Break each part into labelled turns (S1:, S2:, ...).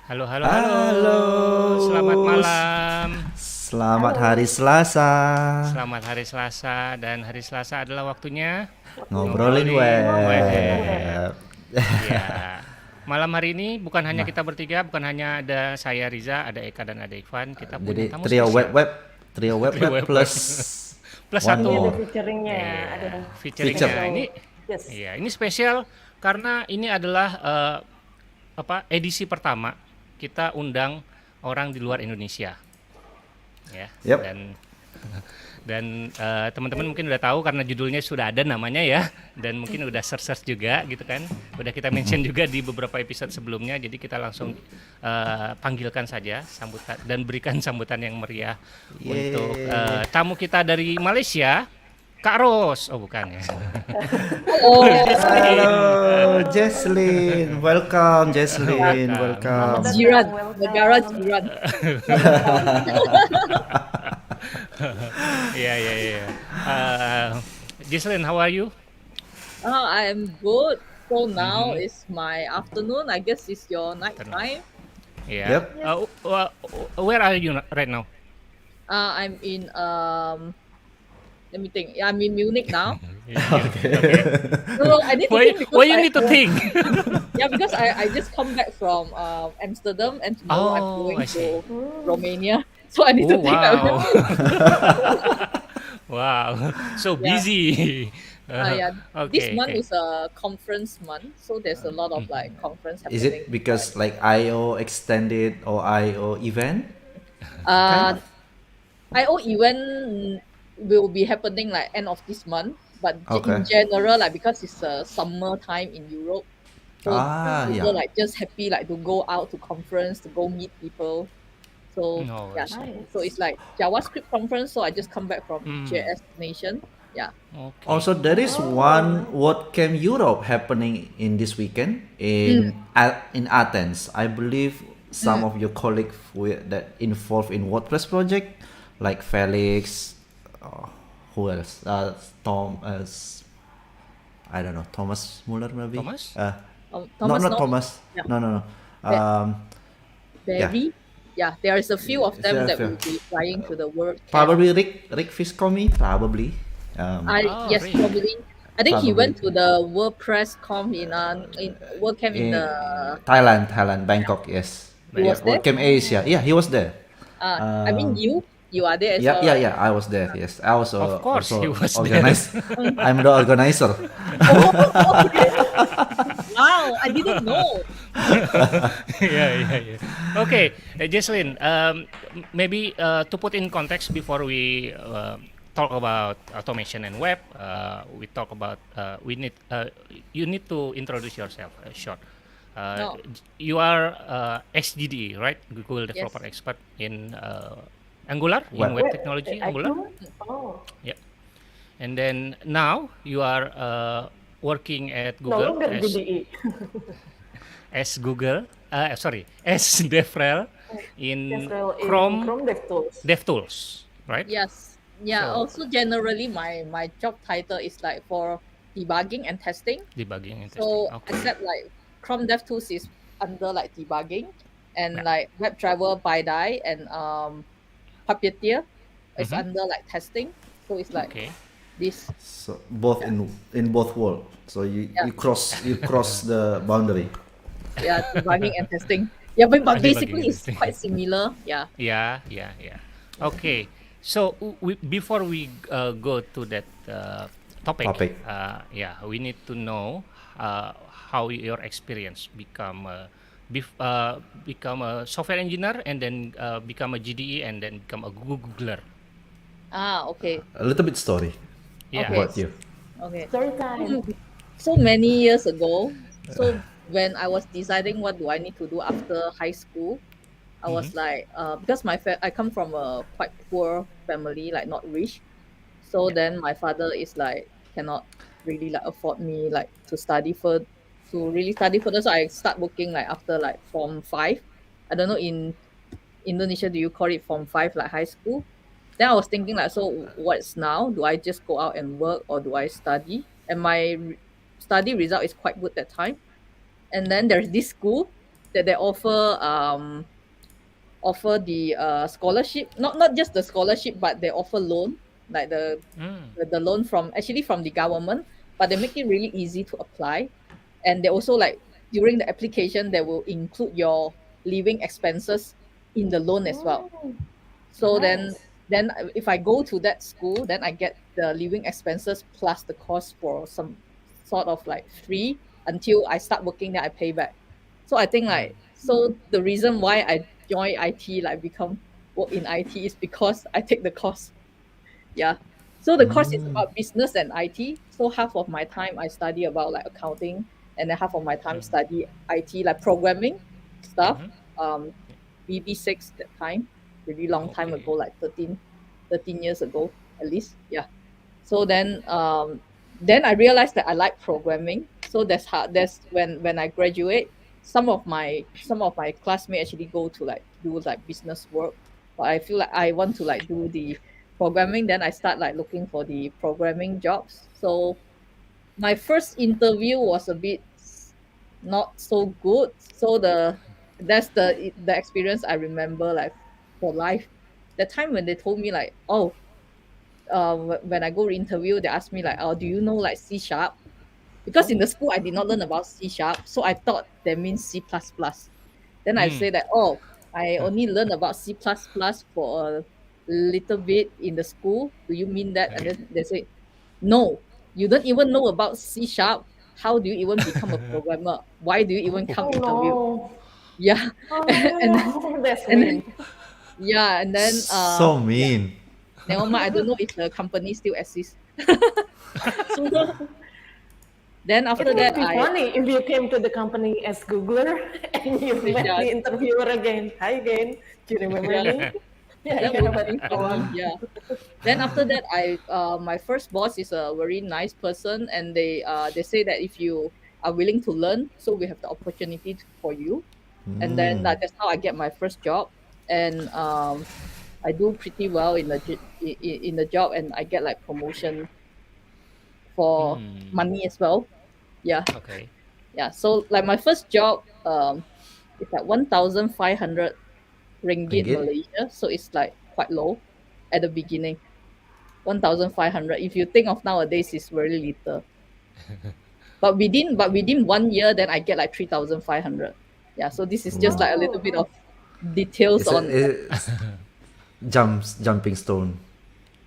S1: Halo, halo, halo. Selamat
S2: Halo,
S1: malam.
S2: selamat
S3: Halo,
S2: hari Selasa.
S1: Selamat hari Selasa dan hari Selasa adalah waktunya
S3: waktunya
S2: Ngobrolin
S1: ngobrolin
S3: ngobrolin
S1: web.
S3: web.
S2: web.
S1: Ya. Malam hari ini bukan hanya
S2: Nah,
S1: kita bertiga, bukan hanya ada saya Riza, ada Eka dan ada Ivan, kita punya
S2: jadi
S1: tamu spesial.
S2: trio web
S1: Trio
S2: web
S1: web web.
S2: plus
S1: Plus
S2: one
S3: Ini
S1: satu.
S3: ada
S2: more
S3: featuringnya, ada
S1: Iya, featuringnya.
S3: special
S2: feature.
S1: Ini
S3: guest.
S1: iya, ini spesial karena ini adalah edisi pertama kita undang orang di luar Indonesia. Ya,
S2: Yep.
S1: dan teman-teman mungkin udah tahu karena judulnya sudah ada namanya ya, dan mungkin udah search juga gitu kan, udah kita mention juga di beberapa episode sebelumnya, jadi kita langsung panggilkan saja sambutan dan berikan sambutan yang meriah untuk
S2: Yeay.
S1: tamu kita dari Malaysia, Kak Ros. Oh bukan ya.
S4: Oh,
S1: Jecelyn.
S2: Halo, Jecelyn. Welcome,
S4: ya,
S2: Jecelyn.
S1: Welcome.
S3: Selamat
S2: Welcome.
S3: datang,
S4: Jiran, negara
S3: welcome.
S4: Jiran. Welcome.
S1: Iya iya iya. Jecelyn, how are you?
S4: I am good. So now
S1: Mhm.
S4: is my afternoon. I guess it's your night
S1: Afternoon.
S4: time.
S1: Yeah.
S2: Yep.
S3: Yes.
S1: Where are you right now?
S4: I'm in let me think. Yeah, I'm in Munich now.
S1: Okay.
S4: No, I need to
S1: Why
S4: think because
S1: why you need to think?
S4: because I just come back from Amsterdam and tomorrow I'm
S1: Oh,
S4: going
S1: I see.
S4: to Romania. So I need
S1: Oh
S4: to think.
S1: wow. Wow. So
S4: Yeah.
S1: busy.
S4: Yeah. This
S1: Okay,
S4: month
S1: okay.
S4: is a conference month, so there's a lot of like conference
S2: Is
S4: happening.
S2: it because like IO extended or IO event?
S4: Uh,
S2: Kind of.
S4: IO event will be happening like end of this month, but
S2: Okay.
S4: in general, like because it's summer time in Europe, so
S2: Ah,
S4: people
S2: yeah.
S4: like just happy like to go out to conference to go meet people. So
S1: No, I
S4: yeah,
S1: see.
S4: so
S3: Nice.
S4: it's like JavaScript conference. So I just come back from
S1: Hmm.
S4: JS Nation. Yeah.
S1: Okay.
S2: Also, there is
S3: Oh,
S2: one
S3: nice.
S2: WordCamp Europe happening in this weekend
S4: Mm,
S2: in Athens. I believe some
S4: mm.
S2: of your colleagues that involved in WordPress project, like Felix, who else? Tom, I don't know, Thomas Muller maybe.
S1: Thomas?
S2: Not
S4: Thomas
S2: not
S4: Norman.
S2: Thomas.
S4: Yeah.
S2: No.
S4: Be-
S2: Um, yeah,
S4: Barry. Yeah, there is a few of them
S2: fair,
S4: that
S2: fair.
S4: will be flying to the World Camp.
S2: Probably Rick Fiscomi, probably.
S1: Oh,
S4: Yes,
S1: Rick.
S4: probably. I think he
S2: Probably
S4: went to the WordPress Conf in WordCamp in
S2: in
S4: the.
S2: Thailand, Bangkok. Yes,
S4: He
S2: yeah.
S4: was there.
S1: Bangkok.
S2: WordCamp Asia.
S1: Oh.
S2: Yeah, he was there.
S4: I mean,
S2: Um,
S4: you are there as
S2: yeah,
S4: well,
S2: yeah,
S4: right?
S2: yeah. I was there. Yes, I was
S1: Of course, he
S2: also
S1: was there.
S2: organized.
S4: Mm.
S2: I'm the organizer.
S4: Oh, okay. Wow, I didn't know.
S1: Yeah. Okay, Jesslyn, maybe to put in context before we talk about automation and web, we talk about you need to introduce yourself short.
S4: No.
S1: You are XGDE, right? Google
S4: Yes.
S1: Developer Expert in Angular, in
S2: Web.
S1: web
S3: Wait,
S1: technology,
S3: I
S1: Angular.
S3: do? Oh,
S1: Yeah. And then now you are working at
S3: no
S1: Google
S3: longer GDE.
S1: as Google, as DevRel in
S3: Jezreel in
S1: Chrome
S3: Chrome DevTools.
S1: DevTools, right?
S4: Yes. Yeah.
S1: So
S4: Also, generally, my job title is like for debugging and testing.
S1: debugging and testing.
S4: So
S1: Okay.
S4: except like Chrome DevTools is under like debugging, and
S1: Yeah.
S4: like WebDriver, BiDi, and Puppeteer is
S1: Mhm.
S4: under like testing. So it's like
S1: Okay.
S4: this.
S2: So both in both world. So
S4: Yeah.
S2: you cross the boundary.
S4: Yeah, debugging and testing. Yeah, but
S1: Debugging
S4: basically
S1: and
S4: it's
S1: testing.
S4: quite similar. Yeah.
S1: Yeah. Okay. So before we go to that topic,
S2: Topic.
S1: we need to know how your experience become a software engineer and then become a GDE and then become a Googler.
S4: Okay.
S2: A little bit story
S1: Yeah.
S4: Okay.
S2: about you.
S4: Okay.
S3: Story time.
S4: So many years ago, so when I was deciding what do I need to do after high school, I was
S1: Mhm.
S4: like, because I come from a quite poor family, like not rich. So
S1: Yeah.
S4: then my father is like cannot really like afford me like to really study further. So I start working like after like form five. I don't know in Indonesia do you call it form five like high school? Then I was thinking like, so what's now? Do I just go out and work or do I study? And my study result is quite good that time. And then there's this school that they offer the scholarship, not just the scholarship, but they offer loan, like the loan from actually from the government, but they make it really easy to apply. And they also like during the application they will include your living expenses in the loan as well.
S3: Mm,
S4: So
S3: nice.
S4: then if I go to that school, then I get the living expenses plus the cost for some sort of like free until I start working, then I pay back. So I think like so the reason why I join IT, like become work in IT, is because I take the course. Yeah. So the course is about business and IT. So half of my time I study about like accounting, and then half of my time study IT, like programming stuff. Um, VB6 that time, really long time
S1: Okay.
S4: ago, like 13 years ago at least. Yeah. So then I realized that I like programming. So that's when I graduate. Some of my classmates actually go to like do like business work, but I feel like I want to like do the programming. Then I start like looking for the programming jobs. So my first interview was a bit not so good. So that's the experience I remember like for life. The time when they told me like, oh, when I go interview, they asked me like, oh, do you know like C sharp? Because in the school I did not learn about C sharp, so I thought that means C plus plus. Then I say that, oh, I only learned about C plus plus for a little bit in the school. Do you mean that? And
S1: Okay.
S4: then they say, no, you don't even know about C sharp. How do you even become a programmer? Why do you even
S1: Oh.
S4: come
S3: Oh
S4: interview?
S3: no.
S4: Yeah,
S3: Oh no no
S4: and then
S3: no. That's
S4: and then
S3: mean.
S4: yeah, and then
S2: So
S4: yeah,
S2: mean.
S4: never mind. I don't know if the company still exists. So then
S3: It
S4: after
S3: would
S4: that,
S3: be
S4: I
S3: funny if you came to the company as Googler and you met
S4: yeah
S3: the interviewer again. Hi again. Do you remember
S4: yeah
S3: me? Yeah,
S4: that
S3: yeah,
S4: would
S3: but
S4: be
S3: go
S4: funny.
S3: on.
S4: Yeah. Then after that, I my first boss is a very nice person, and they say that if you are willing to learn, so we have the opportunity for you. And then that's how I get my first job, and I do pretty well in in the job, and I get like promotion for money as well. Yeah,
S1: Okay.
S4: yeah. So like my first job, it's like 1,500 ringgit
S2: Ringgit?
S4: Malaysia, so it's like quite low at the beginning. 1,500. If you think of nowadays, is very little. But within 1 year, then I get like 3,500. Yeah. So this is just like a little
S3: Oh,
S4: bit of
S3: nice.
S4: details
S2: It's a
S4: on.
S2: it's jumping stone.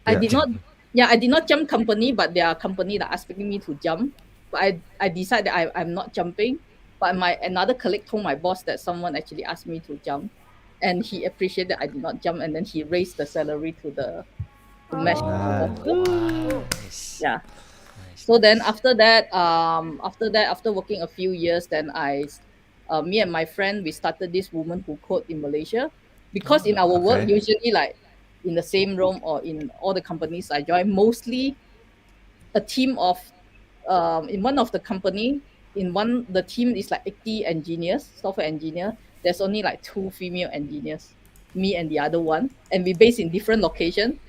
S4: I
S2: Yeah.
S4: did not. Yeah, I did not jump company, but there are company that asking me to jump. But I decided that I'm not jumping. But my another colleague told my boss that someone actually asked me to jump, and he appreciated that I did not jump, and then he raised the salary to match the
S3: Oh,
S4: offer.
S3: good.
S1: Nice.
S4: Yeah.
S1: Nice.
S4: So then
S1: Nice.
S4: after working a few years, then me and my friend, we started this woman who code in Malaysia, because in our work
S2: Okay.
S4: usually like in the same room or in all the companies I join, mostly a team of in one of the company, in one the team is like 80 engineers, software engineer. There's only like two female engineers, me and the other one, and we based in different location.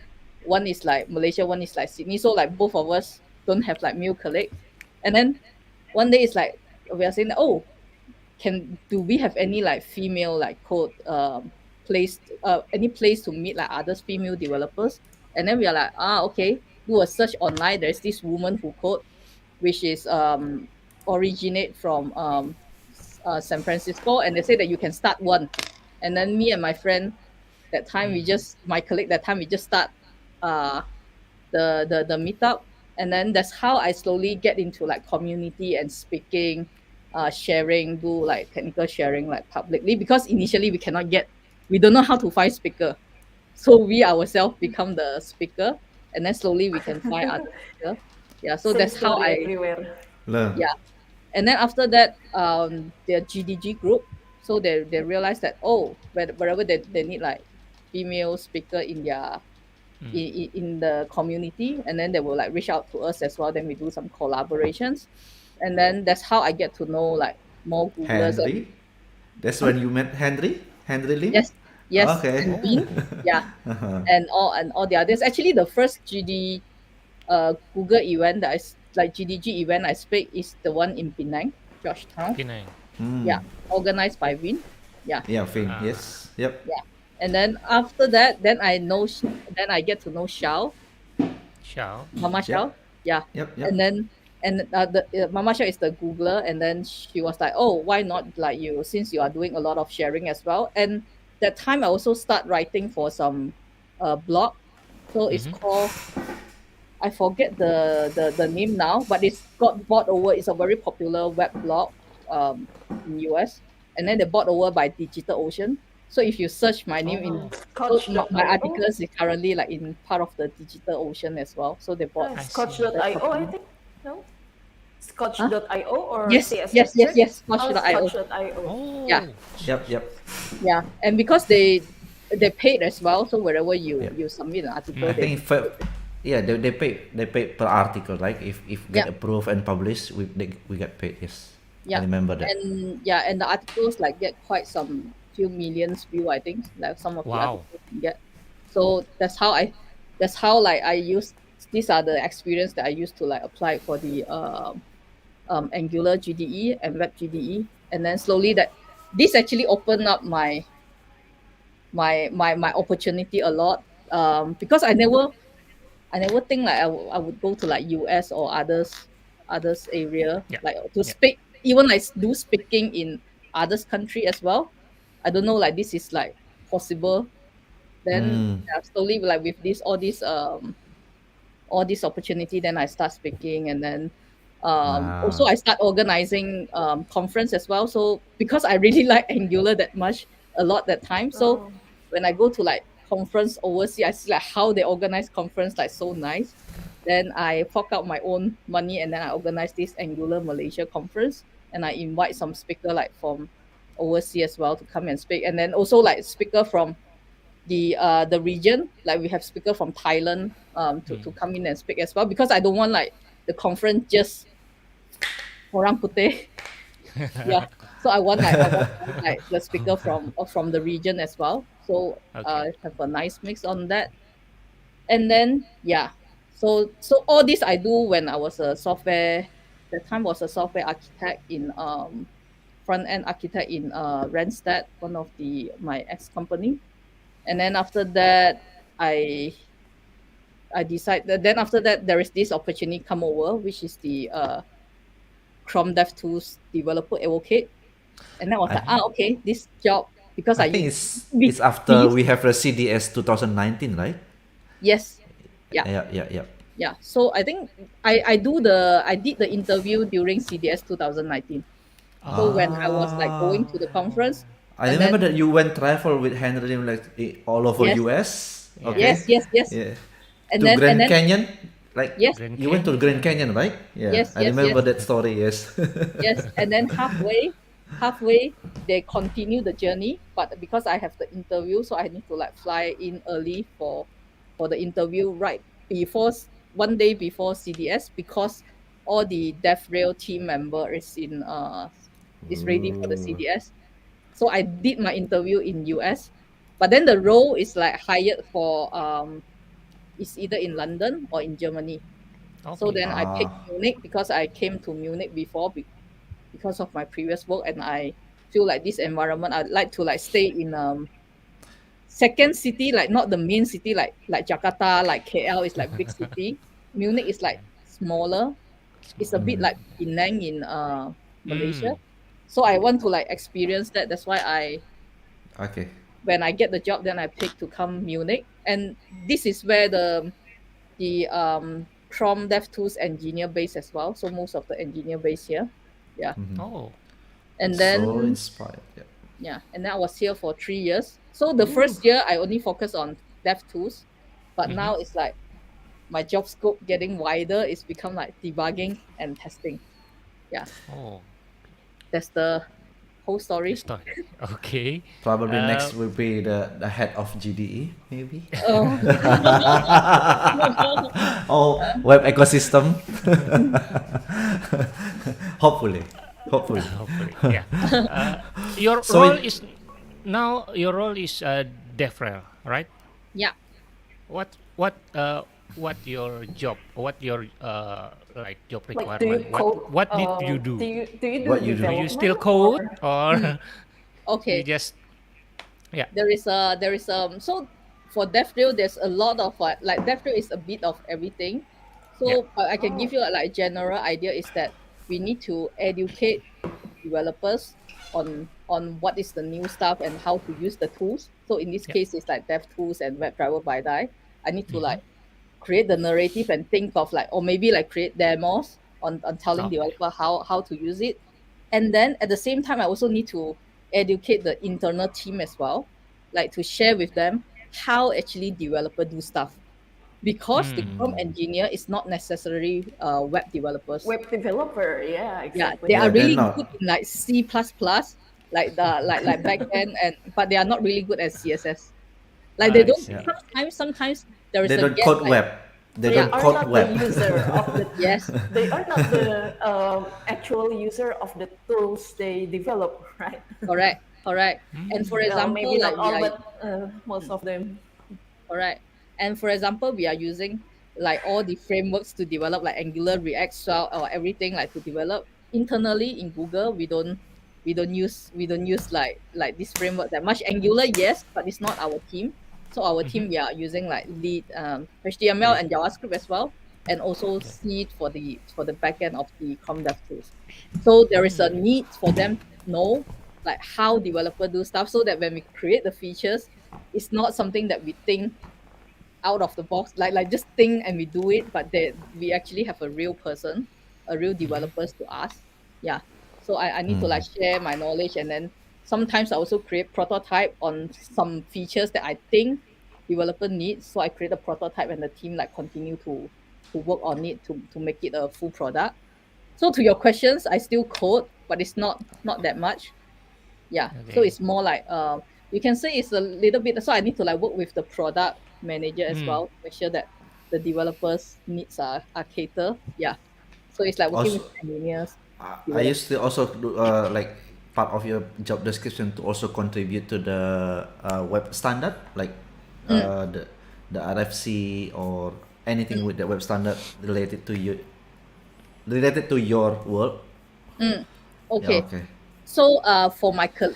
S4: One is like Malaysia, one is like Sydney. So like both of us don't have like male colleague. And then one day it's like we are saying, oh, can do we have any like female like code place any place to meet like others female developers? And then we are like, okay, do a search online. There's this woman who code, which is originate from San Francisco, and they say that you can start one. And then me and my friend that time we just my colleague that time we just start uh the meetup. And then that's how I slowly get into like community and speaking, sharing, do like technical sharing like publicly, because initially we don't know how to find speaker. So we ourselves become the speaker, and then slowly we can find other speaker. Yeah, so
S3: Same
S4: that's how
S3: story
S4: I
S3: everywhere.
S2: Learn.
S4: yeah. And then after that, their GDG group, so they realized that, oh, wherever they need like female speaker in their in the community, and then they will like reach out to us as well. Then we do some collaborations, and then that's how I get to know like more Googlers. And
S2: Henry? That's
S4: huh?
S2: when you met Henry? Henry Lim?
S4: Yes, yes,
S2: Okay.
S4: and Bean,
S1: Oh.
S4: yeah, and all the others. Actually, the first Google event that like GDG event I speak is the one in Penang, Georgetown.
S1: Penang.
S4: Yeah, organized by Win. Yeah,
S2: Yeah, Finn.
S1: Ah.
S2: Yes. Yep.
S4: yeah. And then after that, then I know, then I get to know Xiao,
S1: Shao.
S4: Mama
S2: Yep.
S4: Xiao. Yeah,
S2: Yep. Yep.
S4: and then the Mama Xiao is the Googler, and then she was like, "Oh, why not like you? Since you are doing a lot of sharing as well." And that time I also start writing for some blog, so it's
S1: Mm-hmm.
S4: called, I forget the name now, but it's got bought over. It's a very popular web blog in US, and then they bought over by Digital Ocean. So if you search my name in, so my
S3: Scotch.io.
S4: articles is currently like in part of the Digital Ocean as well. So they bought
S1: I see.
S4: that
S3: Scotch.io, I
S4: company.
S3: think. No?
S4: Huh?
S3: Scotch.io or
S4: Yes, yes, yes,
S3: CSS6?
S4: yes.
S3: Oh,
S4: Scotch.io.
S3: Scotch.io.
S4: Yeah,
S1: Oh.
S2: Yep. Yep.
S4: yeah. And because they paid as well, so wherever you
S2: Yep.
S4: you submit an
S2: I
S4: article, they
S2: think they pay per article, right? If
S4: yeah.
S2: get approved and published, we get paid. Yes, I
S4: Yeah,
S2: remember that.
S4: and yeah, and the articles like get quite some few millions view. I think like some of the
S1: Wow.
S4: articles can get. So that's how like I use, these are the experience that I used to like apply for the Angular GDE and Web GDE, and then slowly that this actually opened up my opportunity a lot, because I never think like I would go to like US or others area
S1: Yeah.
S4: like to
S1: Yeah.
S4: speak, even like do speaking in others country as well. I don't know like this is like possible. Then
S2: Mm.
S4: yeah, slowly like with this all this opportunity, then I start speaking, and then also
S2: Wow.
S4: I start organizing conference as well. So because I really like Angular that much a lot that time, so
S3: Oh.
S4: when I go to like conference overseas, I see like how they organize conference like so nice. Then I fork out my own money, and then I organize this Angular Malaysia conference, and I invite some speaker like from overseas as well to come and speak, and then also like speaker from the region, like we have speaker from Thailand to come in and speak as well, because I don't want like the conference just orang putih. Yeah, so I want like the speaker from the region as well, so
S1: Okay.
S4: have a nice mix on that. And then yeah, so all this I do when I was a software, that time was a software architect in front end architect in Randstad, one of the my ex company. And then after that I decide that, then after that there is this opportunity come over, which is the Chrome DevTools developer advocate. And then I was like,
S2: I
S4: okay, this job, because
S2: I
S4: I
S2: think
S4: used
S2: it's
S4: we
S2: after
S4: used
S2: we
S4: to,
S2: have the CDS 2019, right?
S4: yes, yeah,
S2: Yeah. Yeah. Yeah.
S4: yeah. So I think I did the interview during CDS 2019. So when I was like
S2: Ah.
S4: going to the conference,
S2: I
S4: and
S2: remember
S4: then
S2: that you went travel with Henry like all over
S4: yes,
S2: US.
S1: Yeah.
S2: Okay.
S4: yes,
S2: Yeah.
S4: and
S2: To
S4: then
S2: Grand Canyon. Like
S4: yes,
S1: Grand
S2: you went to
S1: Canyon.
S2: Grand Canyon, right? Yeah.
S4: yes,
S2: I
S4: yes,
S2: remember
S4: yes.
S2: that story. Yes.
S4: Yes, and then halfway, they continue the journey. But because I have the interview, so I need to like fly in early for the interview right before one day before CDS, because all the DevRel team member is ready for the
S2: Ooh.
S4: CDS. So I did my interview in US, but then the role is like hired for is either in London or in Germany. So
S1: Okay.
S4: then I picked
S2: Ah.
S4: Munich because I came to Munich before, because of my previous work, and I feel like this environment I'd like to like stay in second city, like not the main city like Jakarta, like KL is like big city. Munich is like smaller. It's a
S1: Smaller.
S4: bit
S2: Mm.
S4: like Penang in Malaysia.
S1: Mm.
S4: So I want to like experience that. That's why I
S2: Okay.
S4: when I get the job, then I pick to come Munich. And this is where the Chrome DevTools engineer base as well. So most of the engineer base here. Yeah.
S1: Oh.
S4: And
S2: So
S4: then
S2: inspired. Yeah.
S4: yeah, and then I was here for 3 years. So the
S2: Ooh.
S4: first year I only focused on DevTools, but
S1: Mm-hmm.
S4: now it's like my job scope getting wider. It's become like debugging and testing. Yeah,
S1: Oh.
S4: that's the whole
S1: The
S4: story.
S1: story. Okay.
S2: Probably
S1: Uh,
S2: next will be the head of GDE, maybe.
S4: Oh,
S2: Oh, web ecosystem. Hopefully. Hopefully.
S1: hopefully, yeah. Uh, your
S2: So
S1: role
S2: it,
S1: is now your role is DevRel, right?
S4: yeah.
S1: What what your job, what your like job
S3: Like, do you
S1: requirement?
S3: code?
S1: What did you do?
S3: Do you do
S2: What you do?
S1: Do you
S3: development
S1: still code
S3: or?
S1: or you
S4: Okay,
S1: just yeah
S4: there is so for DevRel there's a lot of like DevRel is a bit of everything.
S1: yeah
S4: So I can
S3: Oh,
S4: give you like general idea is that we need to educate developers on what is the new stuff and how to use the tools. So in this
S1: yeah
S4: case, it's like dev tools and WebDriver by Die. I need to
S1: mm-hmm.
S4: like create the narrative and think of like, or maybe like create demos on telling
S1: Okay.
S4: developer how to use it. And then at the same time, I also need to educate the internal team as well, like to share with them how actually developer do stuff. Because the
S1: Mm.
S4: prompt engineer is not necessarily web developers.
S3: web developer. Yeah,
S4: Yeah,
S3: exactly.
S4: they
S2: Yeah,
S4: are
S2: they're
S4: really good
S2: not.
S4: in like C plus plus, like the like back end, and but they are not really good at CSS. Like they
S1: I
S4: don't.
S2: Yeah,
S1: see.
S4: Sometimes there is
S2: they
S4: a
S2: don't
S4: gap.
S2: code
S4: Like
S2: web. They
S3: They
S4: yeah,
S2: don't
S3: are
S2: code
S3: not the
S2: web.
S3: user of the.
S4: yes,
S3: They are not the actual user of the tools they develop, right?
S4: correct, correct. And for
S1: Mm.
S3: Well,
S4: example,
S3: maybe not
S4: like we
S3: all,
S4: are
S3: but most of them.
S4: correct. And for example, we are using like all the frameworks to develop like Angular, React, Svelte, or everything like to develop internally in Google. We don't use like this framework that much. Angular, yes, but it's not our team. So our
S1: Mm-hmm.
S4: team we are using like lead HTML
S1: Lead.
S4: and JavaScript as well, and also
S1: Yeah.
S4: C for the backend of the Chrome Dev tools. So there is a
S1: Mm.
S4: need for them to know like how developer do stuff so that when we create the features, it's not something that we think out of the box, like just think and we do it, but that we actually have a real person, a real
S1: Mm-hmm.
S4: developers to ask. Yeah. So I need to like
S2: Mhm.
S4: share my knowledge, and then sometimes I also create prototype on some features that I think developer needs. So I create a prototype and the team like continue to work on it to make it a full product. So to your questions, I still code, but it's not that much. Yeah, so
S1: Okay.
S4: it's more like you can say it's a little bit, so I need to like work with the product manager as
S1: Mm.
S4: well to make sure that the developers needs are cater. Yeah, so it's like working with
S2: Also,
S4: engineers,
S2: I
S4: develop.
S2: used to also do, like part of your job description to also contribute to the web standard, like
S4: Mm,
S2: uh, the the RFC or anything with the web standard related to you, related to your work.
S4: mm.
S2: Yeah.
S4: Okay,
S2: Okay.
S4: so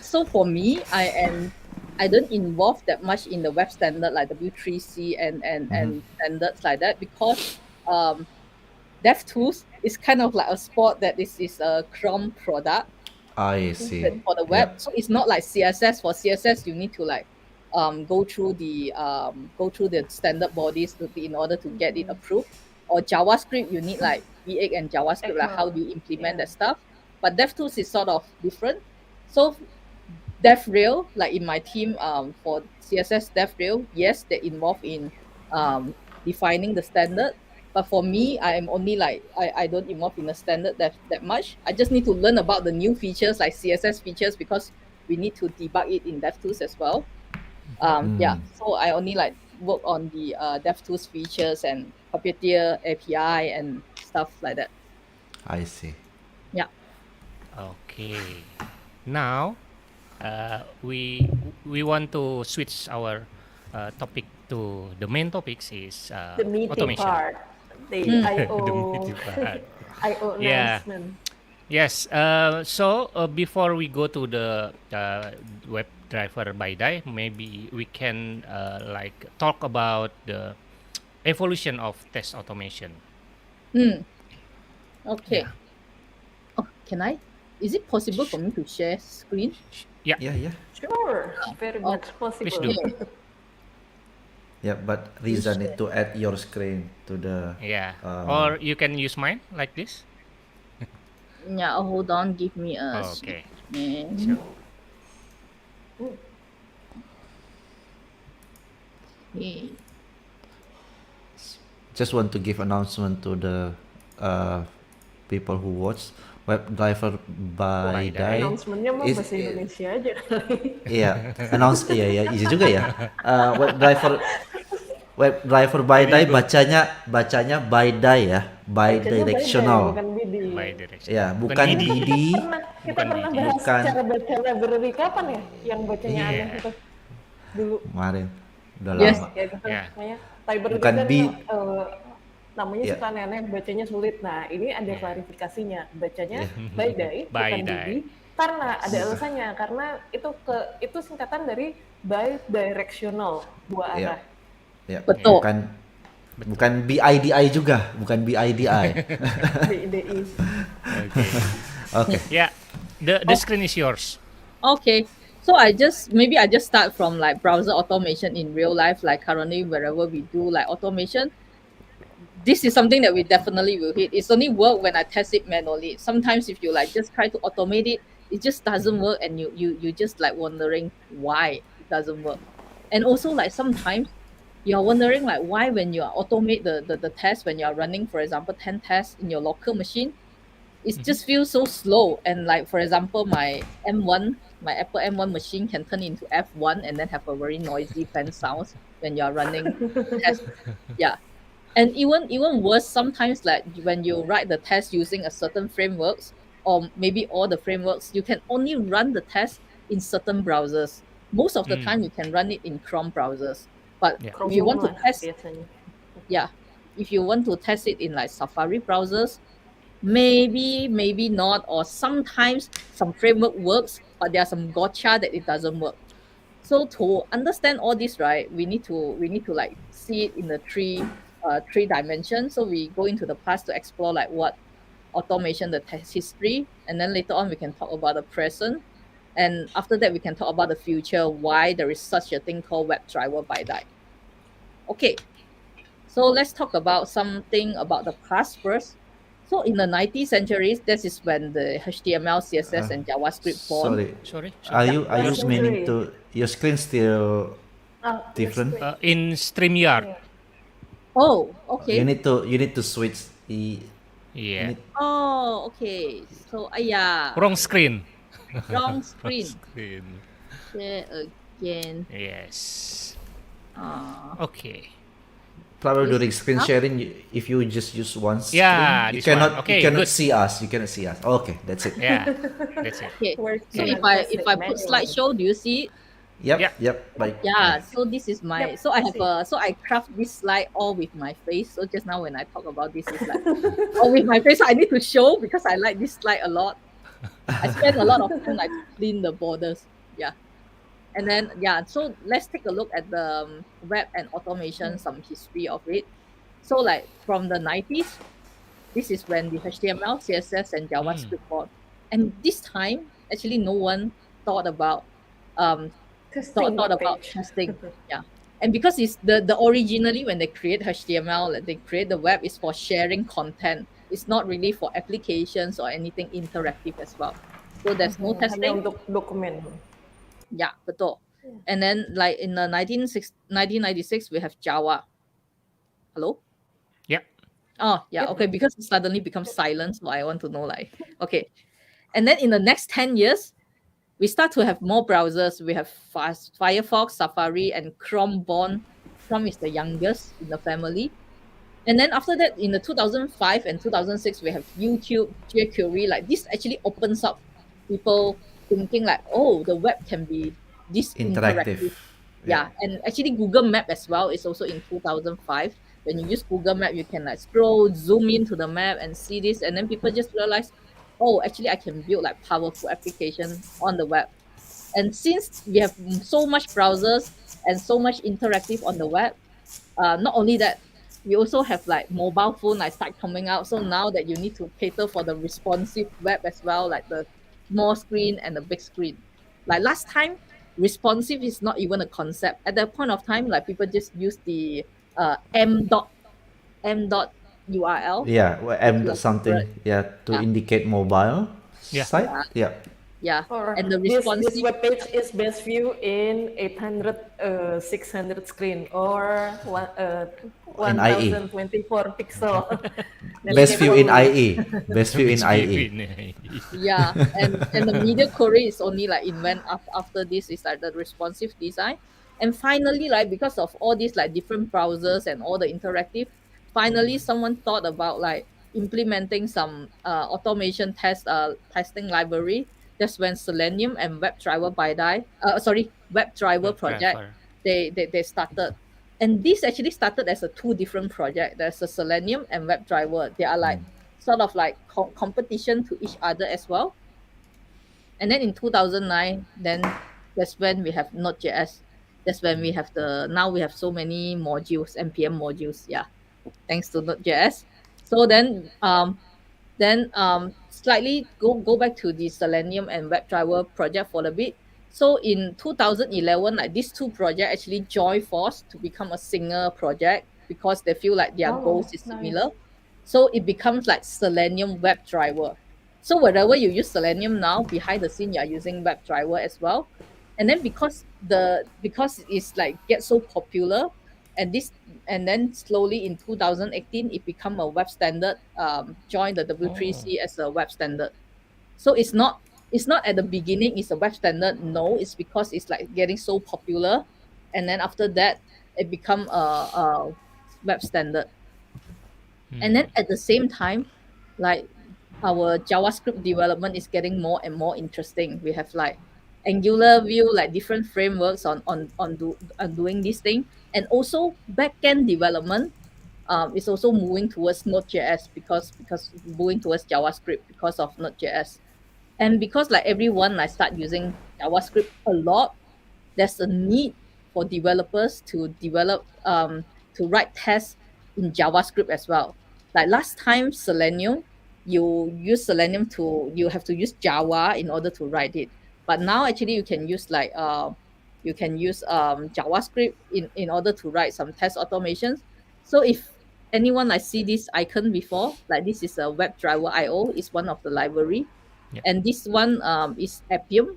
S4: so for me, I don't involve that much in the web standard like W3C
S2: Mm-hmm.
S4: and standards like that, because um DevTools is kind of like a sport that is a Chrome product
S2: I see.
S4: for the web.
S2: Yeah.
S4: So it's not like CSS. For CSS, you need to like go through the standard bodies in order to get it approved. Or JavaScript, you need like V8 and JavaScript, like how do you implement
S3: Yeah.
S4: that stuff. But DevTools is sort of different. So DevRel, like in my team, for CSS DevRel, yes, they're involved in defining the standard. But for me, I am only like I don't involve in the standard that much. I just need to learn about the new features like CSS features, because we need to debug it in DevTools as well. Yeah,
S2: Mm,
S4: so I only like work on the DevTools features and Puppeteer API and stuff like that.
S2: I see.
S4: Yeah.
S1: Okay. Now, we want to switch our topic to the main topics is
S3: The meaty
S1: automation.
S3: part, the
S4: Mm.
S1: The
S3: I/O,
S1: meaty part.
S3: I/O
S1: Yeah.
S3: announcement.
S1: Yes. So before we go to the web driver by die, maybe we can like talk about the evolution of test automation.
S4: Mm.
S1: Yeah.
S4: Okay. Oh, can I? Is it possible for me to share screen?
S1: Yeah.
S2: Yeah, yeah,
S3: Sure, very
S4: Oh,
S3: much
S1: Please
S3: possible.
S1: do.
S4: okay.
S2: yeah. But
S4: You
S2: Riza need
S4: share.
S2: to add your screen to the.
S1: Yeah.
S2: Uh,
S1: Or you can use mine like this.
S4: Yeah, hold on. Give me a
S1: Okay.
S4: second.
S1: Sure.
S4: Okay.
S2: just want to give announcement to the uh, people who watch web driver by
S1: By Die.
S2: die
S3: Announcementnya mah
S2: is
S3: bahasa Indonesia aja kali.
S2: iya announce iya ya iya juga ya. Web driver by
S1: Very
S2: die
S1: good.
S2: bacanya by die ya, by
S3: Bacanya by day,
S2: directional
S3: bukan BD.
S1: By direction.
S2: ya,
S1: Bukan
S2: bukan
S1: BD.
S2: BD.
S3: Kita
S1: Bukan
S3: pernah
S1: BD.
S3: bahas
S2: Bukan.
S3: cara baca library kapan ya? Yang bacanya aneh
S1: Iya.
S3: itu dulu.
S2: Kemarin udah
S4: Yes.
S2: lama.
S3: Ya gitu.
S1: Yeah.
S3: Makanya Cyber itu
S2: Bukan
S3: kan
S2: B.
S3: namanya
S2: Ya.
S3: suka aneh-aneh, bacanya sulit. Nah, ini ada
S1: Ya.
S3: klarifikasinya. Bacanya
S2: Ya.
S3: by day,
S1: By
S3: bukan
S1: day.
S3: BD. Karena ada
S1: Yes.
S3: alasannya, karena itu singkatan dari by directional, dua
S2: Ya.
S3: arah.
S2: Ya.
S4: Betul.
S2: Bukan BIDI juga, bukan BIDI.
S3: BIDI.
S1: Okay.
S2: Oke.
S1: Yeah, the screen is yours.
S4: Okay. So maybe I just start from like browser automation in real life, like currently wherever we do like automation. This is something that we definitely will hit. It's only work when I test it manually. Sometimes if you like just try to automate it, it just doesn't work, and you just like wondering why it doesn't work. And also like sometimes you're wondering like why when you automate the test, when you're running, for example, 10 tests in your local machine, it just feels so slow. And like for example, my Apple M1 machine can turn into F1 and then have a very noisy fan sounds when you're running test. Yeah. And even worse, sometimes like when you write the test using a certain frameworks, or maybe all the frameworks, you can only run the test in certain browsers. Most of the time you can run it in Chrome browsers. But
S1: Yeah.
S4: if you want to
S3: Chromium lah
S4: test,
S3: biasanya.
S4: yeah, if you want to test it in like Safari browsers, maybe not, or sometimes some framework works, but there are some gotcha that it doesn't work. So to understand all this, right, we need to like see it in the three dimensions. So we go into the past to explore like what automation, the test history, and then later on we can talk about the present, and after that we can talk about the future, why there is such a thing called WebDriver by die. Okay, so let's talk about something about the past first. So in the 19th centuries, this is when the HTML, CSS, and JavaScript born.
S2: Sorry.
S1: Sorry.
S2: Are you
S3: Last
S2: meaning
S3: century.
S2: to your screen still
S3: Your
S2: different?
S3: screen.
S1: In StreamYard.
S4: Oh,
S2: You
S4: okay.
S2: need to switch the
S1: Yeah.
S4: Oh, okay. So, yeah.
S1: Wrong screen.
S4: Wrong
S1: Wrong
S4: screen.
S1: screen.
S4: Share again.
S1: Yes.
S4: Ah,
S1: Okay.
S2: probably
S4: This
S2: during screen
S4: up?
S2: sharing, if you just use one screen,
S1: Yeah,
S2: you
S1: this one.
S2: cannot
S1: Okay,
S2: you cannot
S1: good.
S2: see us. You cannot see us. Okay, that's it.
S1: Yeah. That's it.
S4: Okay. So
S3: Okay.
S4: if I put slideshow, do you see it?
S2: Yep.
S1: Yeah.
S2: Yep. Bye.
S4: Yeah. So this is my.
S3: Yep,
S4: So I
S3: I
S4: have
S3: see.
S4: so I craft this slide all with my face. So just now when I talk about this, is like all with my face. So I need to show because I like this slide a lot. I spend a lot of time like to clean the borders. Yeah. And then yeah, so let's take a look at the web and automation, some history of it. So like from the 90s, this is when the HTML, CSS, and JavaScript born. And this time, actually, no one thought about um
S3: Testing
S4: thought
S3: web
S4: about
S3: page.
S4: testing. Yeah. And because it's the originally when they create HTML, like they create the web is for sharing content. It's not really for applications or anything interactive as well. So there's no
S3: Hanya
S4: testing.
S3: untuk dokumen.
S4: Yeah, betul. And then like in the 1996, we have Java. Hello?
S1: Yeah.
S4: Oh, yeah, okay, because it suddenly becomes silent, so I want to know like, okay. And then in the next 10 years, we start to have more browsers. We have Firefox, Safari, and Chrome born. Chrome is the youngest in the family. And then after that, in the 2005 and 2006, we have YouTube, jQuery. Like this actually opens up people thinking like, oh, the web can be this
S2: Interactive.
S4: interactive. Yeah, and actually Google Map as well is also in 2005. When you use Google Map, you can like scroll, zoom into the map and see this, and then people just realize, oh, actually I can build like powerful application on the web. And since we have so much browsers and so much interactive on the web, not only that, we also have like mobile phone like start coming out. So now that you need to cater for the responsive web as well, like the small screen and the big screen. Like last time, responsive is not even a concept. At that point of time, like people just use the m dot URL.
S2: Yeah. Well,
S4: Which
S2: M
S4: was
S2: something.
S4: separate.
S2: Yeah, to
S4: Yeah.
S2: indicate mobile
S1: Yeah.
S2: site. Yeah.
S4: Yeah.
S3: Or
S4: And the
S3: this
S4: responsive,
S3: web page is best view in 800, 600 screen or
S2: In IE.
S3: 1024 pixel.
S2: Best view in
S3: Never-
S2: IE. Best view in IE.
S4: yeah, and the media query is only like invent after this is like the responsive design. And finally, like because of all these like different browsers and all the interactive, finally someone thought about like implementing some automation testing library. That's when Selenium and WebDriver by die WebDriver project, they started. And this actually started as a two different project. There's a Selenium and WebDriver. They are like sort of like competition to each other as well. And then in 2009, then that's when we have Node.js. That's when we have now we have so many modules, npm modules. Yeah, thanks to Node.js. So then slightly go back to the Selenium and WebDriver project for a bit. So in 2011, like these two projects actually join force to become a single project because they feel like their
S3: Oh,
S4: goals is
S3: nice.
S4: similar. So it becomes like Selenium WebDriver. So wherever you use Selenium now, behind the scene you are using WebDriver as well. And then because it's like get so popular, and this and then slowly in 2018 it become a web standard, join the
S1: Oh.
S4: W3C as a web standard. So it's not at the beginning it's a web standard. No, it's because it's like getting so popular, and then after that it become a web standard. And then at the same time, like our JavaScript development is getting more and more interesting. We have like Angular, Vue, like different frameworks on doing this thing, and also backend development is also moving towards Node.js because moving towards JavaScript because of Node.js. And because like everyone like start using JavaScript a lot, there's a need for developers to write tests in JavaScript as well. Like last time Selenium, you have to use Java in order to write it. But now actually you can use JavaScript in order to write some test automations. So if anyone like see this icon before, like this is a WebDriver IO, is one of the library,
S1: Yeah.
S4: and this one is Appium.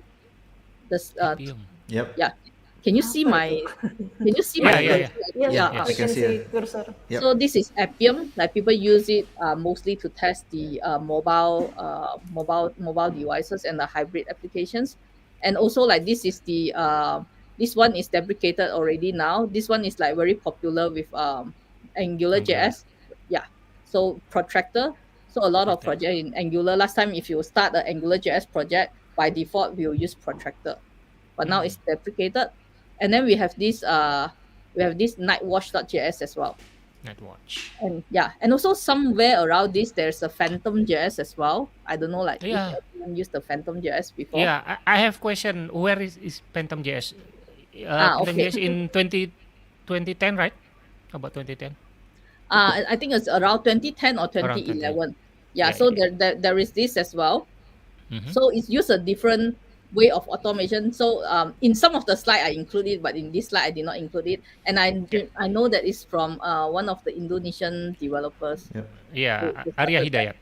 S4: This
S1: Appium.
S2: Yep.
S4: yeah. Can you see
S3: Apa
S4: my
S3: itu?
S4: can you see
S1: Yeah,
S4: my
S1: yeah,
S4: cursor?
S1: yeah.
S3: Yes,
S2: Yeah,
S4: Yeah.
S2: I
S3: we
S2: can
S3: can
S2: see it.
S3: see cursor.
S2: Yep.
S4: So this is Appium. Like people use it mostly to test the mobile devices and the hybrid applications. And also like this one is deprecated already now. This one is like very popular with Angular
S1: Angular.
S4: JS. Yeah. So protractor. So a lot of
S1: Protect.
S4: project in Angular. Last time if you start an Angular JS project, by default we'll use protractor. But now it's deprecated. And then we have this nightwatch.js as well.
S1: Netwatch.
S4: And yeah, and also somewhere around this there's a phantom JS as well. I don't know like if
S1: Yeah.
S4: anyone used the phantom JS before.
S1: Yeah, I have question. Where is Phantom JS? Phantom
S4: Okay.
S1: JS in 2010, right? About 2010?
S4: I think it's around 2010 or
S1: Around 2010.
S4: 2011. Yeah,
S1: Yeah,
S4: so
S1: yeah,
S4: there is this as well.
S1: yeah. Mm-hmm.
S4: So it's used a different way of automation. So in some of the slide I include it, but in this slide I did not include it. And
S1: Yeah.
S4: I know that it's from one of the Indonesian developers
S2: Yep.
S1: Yeah,
S4: who
S1: Arya
S4: started that.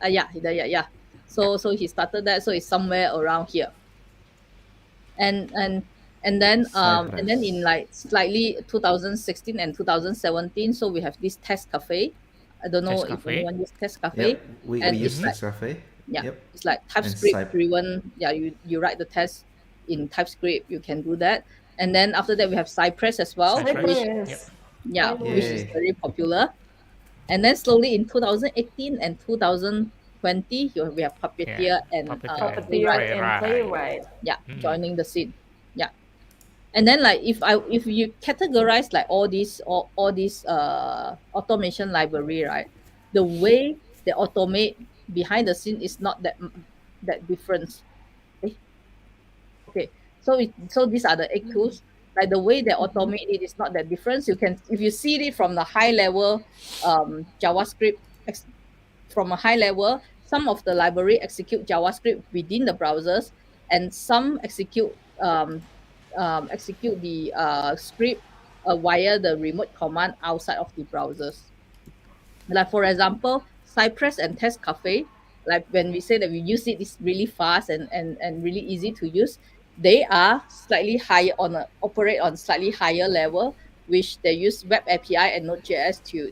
S1: Hidayat.
S4: Yeah, Hidayat, yeah. So he started that. So it's somewhere around here. And and then in
S2: Cypress.
S4: like slightly 2016 and 2017, so we have this test cafe. I don't know
S1: Test
S4: if
S1: Cafe.
S4: anyone use test cafe.
S2: Yep. We
S4: And
S2: use
S4: it's like
S2: Text Cafe.
S4: yeah,
S2: Yep.
S4: it's like
S2: And
S4: TypeScript driven. Yeah, you write the test in TypeScript, you can do that. And then after that we have Cypress as well,
S1: Cypress.
S4: which
S1: Yep.
S3: Cypress.
S4: yeah, which is
S2: Yay.
S4: very popular. And then slowly in 2018 and 2020, we have
S1: Yeah.
S4: Puppeteer and
S1: Puppeteer and
S3: Puppeteer
S4: Playwright.
S3: and Playwright.
S4: Yeah,
S1: Mm.
S4: joining the scene. Yeah. And then like if you categorize like all these automation library, right, the way they automate behind the scene is not that different. Eh, okay, so these are the eight tools. Like the way they automate it is not that different. You can, if you see it from the high level JavaScript, from a high level, some of the library execute JavaScript within the browsers, and some execute the script via the remote command outside of the browsers. Like for example, Cypress and Test Cafe, like when we say that we use it, it's really fast and really easy to use. They are slightly higher operate on slightly higher level, which they use Web API and Node.js to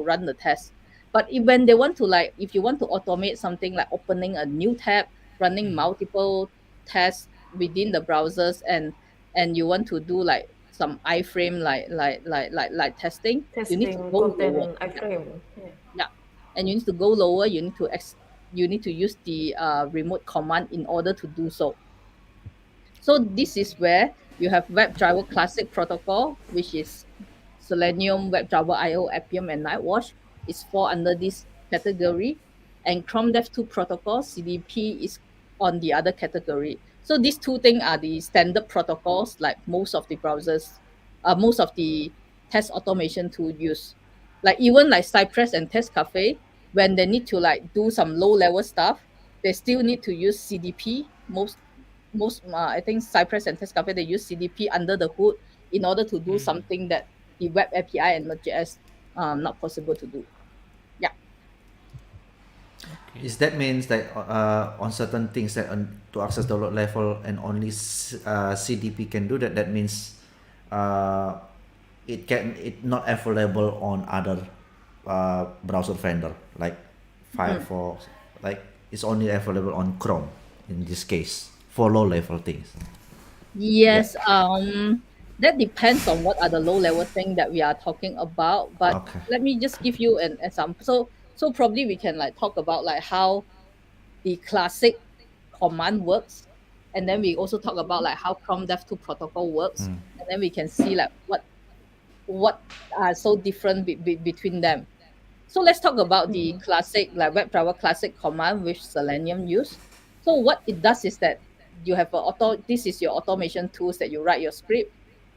S4: run the test. But when they want to, like, if you want to automate something like opening a new tab, running multiple tests within the browsers, and you want to do like some iframe like testing, you need to
S3: Testing
S4: go lower.
S3: content iframe. Yeah.
S4: Yeah, and you need to go lower. You need to use the remote command in order to do so. So this is where You have WebDriver Classic Protocol, which is Selenium, WebDriver IO, Appium, and Nightwatch is fall under this category. And Chrome Dev 2 Protocol, CDP, is on the other category. So these two things are the standard protocols like most of the browsers, most of the test automation tool use. Like even like Cypress and Test Cafe, when they need to like do some low level stuff, they still need to use CDP. Most I think Cypress and Test Cafe they use CDP under the hood in order to do something that the web API and Node.js not possible to do. Yeah.
S1: Okay.
S2: Is that means that on certain things that to access the load level and only CDP can do that? That means uh, it not available on other browser vendor like Firefox. Like it's only available on Chrome in this case for low level things. Yeah.
S4: Yes, that depends on what are the low level thing that we are talking about. But
S2: Okay.
S4: let me just give you an example. So probably we can like talk about like how the classic command works, and then we also talk about like how Chrome Dev 2 protocol works, and then we can see like what are so different between them. So let's talk about the classic like WebDriver classic command which Selenium use. So what it does is that you have a auto. This is your automation tools that you write your script,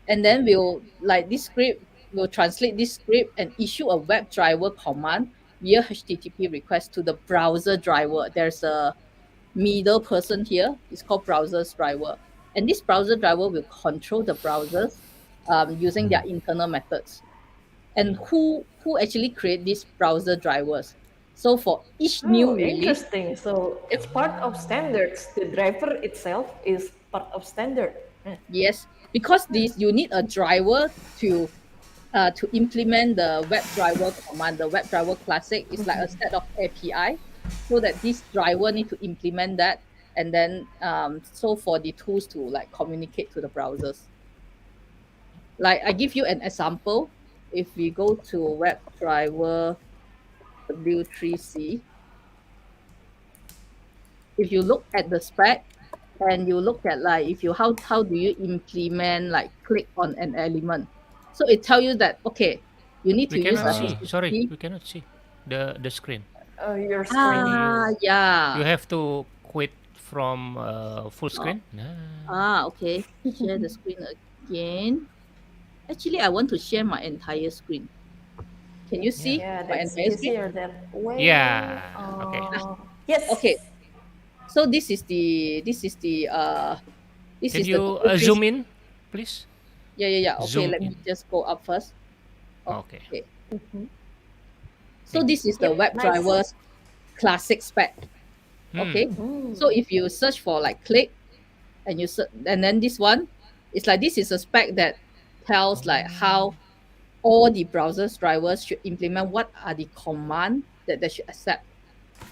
S4: and then we'll like this script will translate this script and issue a WebDriver command via HTTP request to the browser driver. There's a middle person here. It's called browser's driver, and this browser driver will control the browsers using their internal methods. And who actually create these browser drivers? So for each new
S3: Oh,
S4: release,
S3: interesting. So it's part of standards. The driver itself is part of standard.
S4: yes, because these you need a driver to implement the WebDriver command. The WebDriver classic is like a set of API, so that this driver need to implement that, and then so for the tools to like communicate to the browsers. Like I give you an example. If we go to WebDriver W3C, if you look at the spec and you look at like if you how do you implement like click on an element, so it tell you that okay, you need
S1: We
S4: to use
S1: cannot
S4: a
S1: see. Sorry,
S4: HTTP.
S1: we cannot see the screen.
S3: Your
S1: Maybe
S3: screen.
S4: Ah,
S1: you
S4: yeah.
S1: have to quit from full
S4: Oh,
S1: screen. Nah.
S4: okay. Share the screen again. Actually, I want to share my entire screen. Can you
S1: Yeah.
S4: see
S3: Yeah,
S4: my
S3: that's
S4: entire screen?
S3: easier that way.
S1: Yeah. Okay.
S4: Okay.
S3: Yes.
S4: So this
S1: Can
S4: is the
S1: you
S4: W3.
S1: zoom in, please?
S4: Yeah. Okay,
S1: Zoom
S4: let me
S1: in.
S4: just go up first.
S1: Okay.
S4: Okay. So
S1: Thank you.
S4: this is the
S3: Yep, nice.
S4: WebDriver's classic spec.
S1: Hmm.
S4: Okay. So if you search for like click and and then this one, it's like this is a spec that tells like how all the browser's drivers should implement what are the command that they should accept.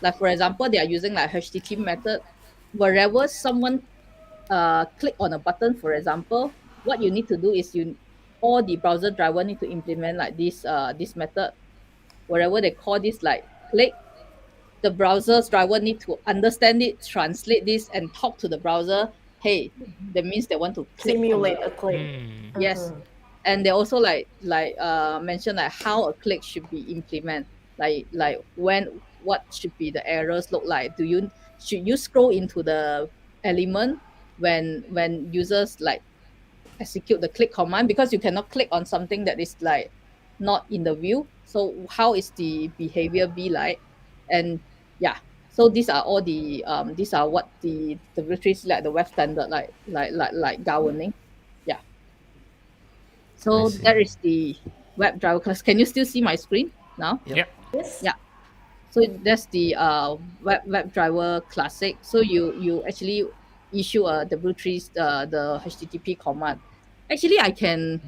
S4: Like for example, they are using like HTTP method. Wherever someone click on a button, for example, what you need to do is you all the browser driver need to implement like this method. Wherever they call this like click, the browser's driver need to understand it, translate this, and talk to the browser. Hey, that means they want to click on the
S3: Simulate a click.
S1: Hmm.
S4: yes, and they also mention like how a click should be implemented. Like when what should be the errors look like? Should you scroll into the element when users like execute the click command, because you cannot click on something that is like not in the view. So how is the behavior be like? And yeah, so these are all the these are what the retreats like the web standard like governing. Yeah.
S2: I
S4: So
S2: see.
S4: that is the web driver class. Can you still see my screen now?
S2: Yep.
S1: Yeah.
S3: Yes.
S4: Yeah. So that's the web driver classic. So you actually issue a W3 the HTTP command. Actually, I can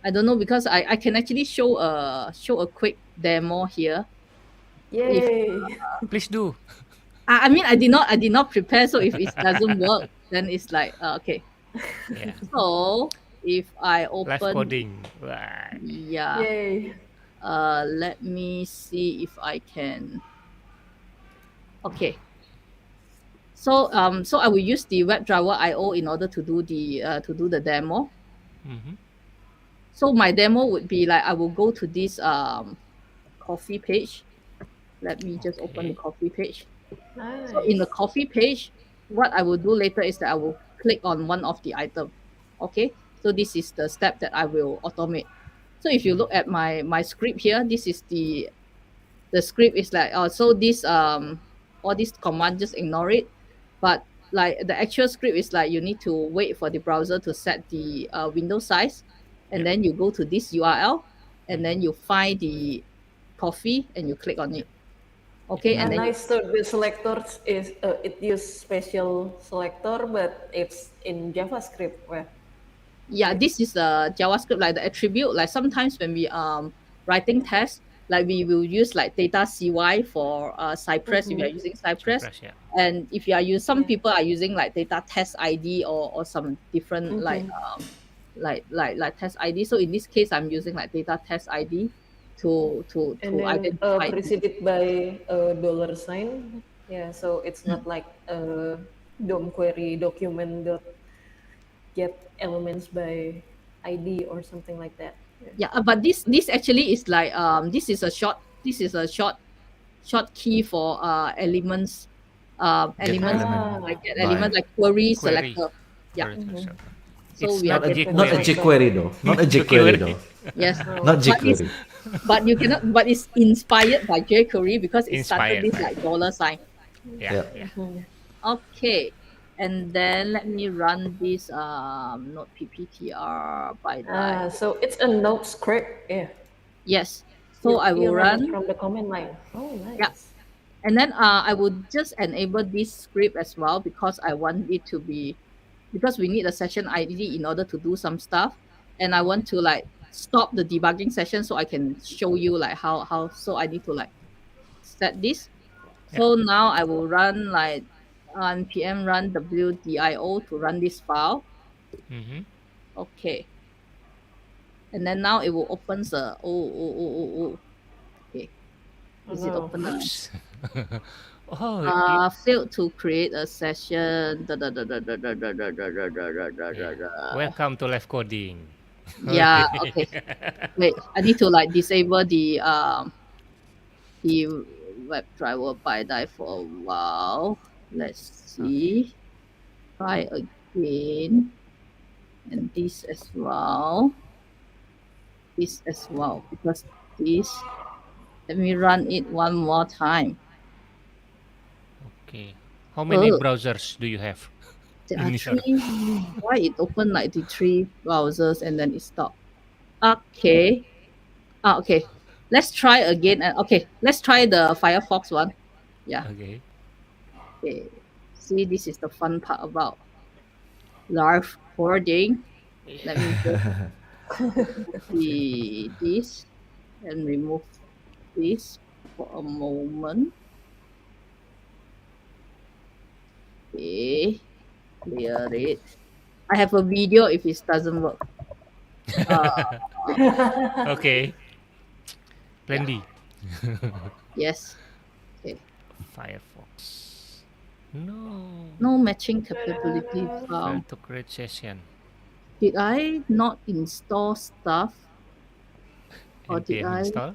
S4: I don't know because I can actually show a quick demo here. If
S3: Yay.
S1: Please do.
S4: I mean I did not prepare, so if it doesn't work, then it's like okay.
S1: Yeah.
S4: So if I
S1: Live
S4: open
S1: coding. Wah.
S4: yeah,
S3: Yay.
S4: let me see if I can. Okay. So I will use the WebDriver IO in order to do the demo.
S1: Mm-hmm.
S4: So my demo would be like I will go to this coffee page. Let me just open the
S1: Okay.
S4: coffee page. So in the
S3: Nice.
S4: coffee page, what I will do later is that I will click on one of the item. Okay, so this is the step that I will automate. So if you look at my script here, this is the script is like so this all these command just ignore it, but like the actual script is like you need to wait for the browser to set the window size, and
S1: Yep.
S4: then you go to this URL, and then
S1: Mm-hmm.
S4: you find the coffee and you click on
S1: Yep.
S4: it. Okay, and
S3: And
S4: then you,
S3: nice to the selectors is it use special selector, but it's in JavaScript. Where
S4: yeah,
S3: right?
S4: this is a JavaScript, like the attribute. Like sometimes when we writing tests, like we will use like data CY for Cypress if you are
S3: Mm-hmm.
S4: using Cypress,
S1: Cypress, yeah.
S4: and if you are use some
S3: Yeah.
S4: people are using like data test ID or some different
S3: Mm-hmm.
S4: like test ID. So in this case, I'm using like data test ID
S3: And
S4: to
S3: then
S4: identify.
S3: preceded by a dollar sign. Yeah, so it's
S4: Mm.
S3: not like DOM query document dot get elements by ID or something like that. Yeah.
S4: Yeah, but this actually is like this is a short key for elements
S2: Get
S4: elements
S2: element
S3: Ah,
S4: like get
S2: by.
S4: elements like query
S1: Query.
S4: selector. Yeah,
S1: Query to
S3: mm-hmm.
S1: server.
S4: so
S1: It's
S4: we are
S1: not
S2: Not a
S4: getting
S2: not a
S1: jQuery.
S2: jQuery though. Not a
S1: No
S2: jQuery
S1: query.
S2: though.
S4: yes,
S2: Not
S3: No.
S4: but it's
S2: jQuery.
S4: but you cannot, but it's inspired by jQuery because it started
S1: Inspired
S4: this
S1: by.
S4: like dollar sign.
S1: Yeah,
S2: Yeah.
S1: yeah.
S3: Mhm.
S4: Okay, and then let me run this node pptr by die.
S3: So it's a node script. Yeah.
S4: Yes, so I
S3: You
S4: will
S3: run it
S4: run.
S3: from the command line. Oh,
S4: Yeah,
S3: nice.
S4: and then I would just enable this script as well because I want it to be, because we need a session ID in order to do some stuff, and I want to like stop the debugging session so I can show you like how so I need to like set this.
S1: Yeah.
S4: So now I will run like npm run wdio to run this file.
S1: Mm-hmm.
S4: Okay, and then now it will open the okay,
S3: Oh
S4: is it
S3: no.
S4: open now?
S1: Oops. Oh, it,
S4: Failed to create a session. Da, da, da, da, da, da, da, da, da, da, da, da, da,
S1: yeah.
S4: da, da.
S1: Welcome to live coding.
S4: Yeah, okay. Wait, I need to like disable the web driver by die for a while. Let's
S1: Okay.
S4: see. Try again. And this as well. This as well. Because this, let me run it one more time.
S1: Okay. How many
S4: Oh,
S1: browsers do you have
S4: there are
S1: in your?
S4: three. Why it opened like the three browsers and then it stopped? Okay. Okay. Let's try again. Okay, let's try the Firefox one. Yeah.
S1: Okay.
S4: Okay. See, this is the fun part about live coding. Let me just copy this and remove this for a moment. Okay, clear it. I have a video if it doesn't work. Uh,
S1: Okay. Plan
S4: yeah,
S1: B.
S4: yes. Okay,
S1: Firefox. No.
S4: no matching capability
S1: Fail
S4: found.
S1: to create session.
S4: Did I not install stuff or did
S1: npm
S4: I?
S1: install?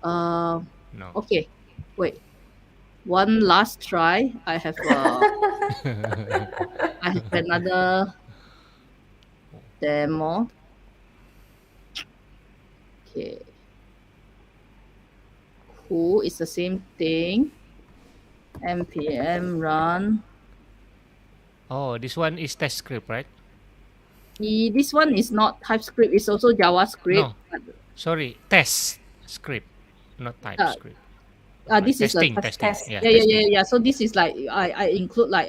S4: Uh,
S1: No.
S4: okay, wait. One last try. I have another demo. Okay. Cool. It's the same thing. npm run.
S1: Oh, this one is test script, right?
S4: This one is not TypeScript. It's also JavaScript.
S1: No, sorry, test script, not
S4: Uh,
S1: TypeScript. Like
S4: this is a
S1: testing,
S4: test.
S1: testing.
S3: Test.
S1: Yeah,
S4: Yeah, yeah, yeah,
S1: testing.
S4: yeah. So this is like I include like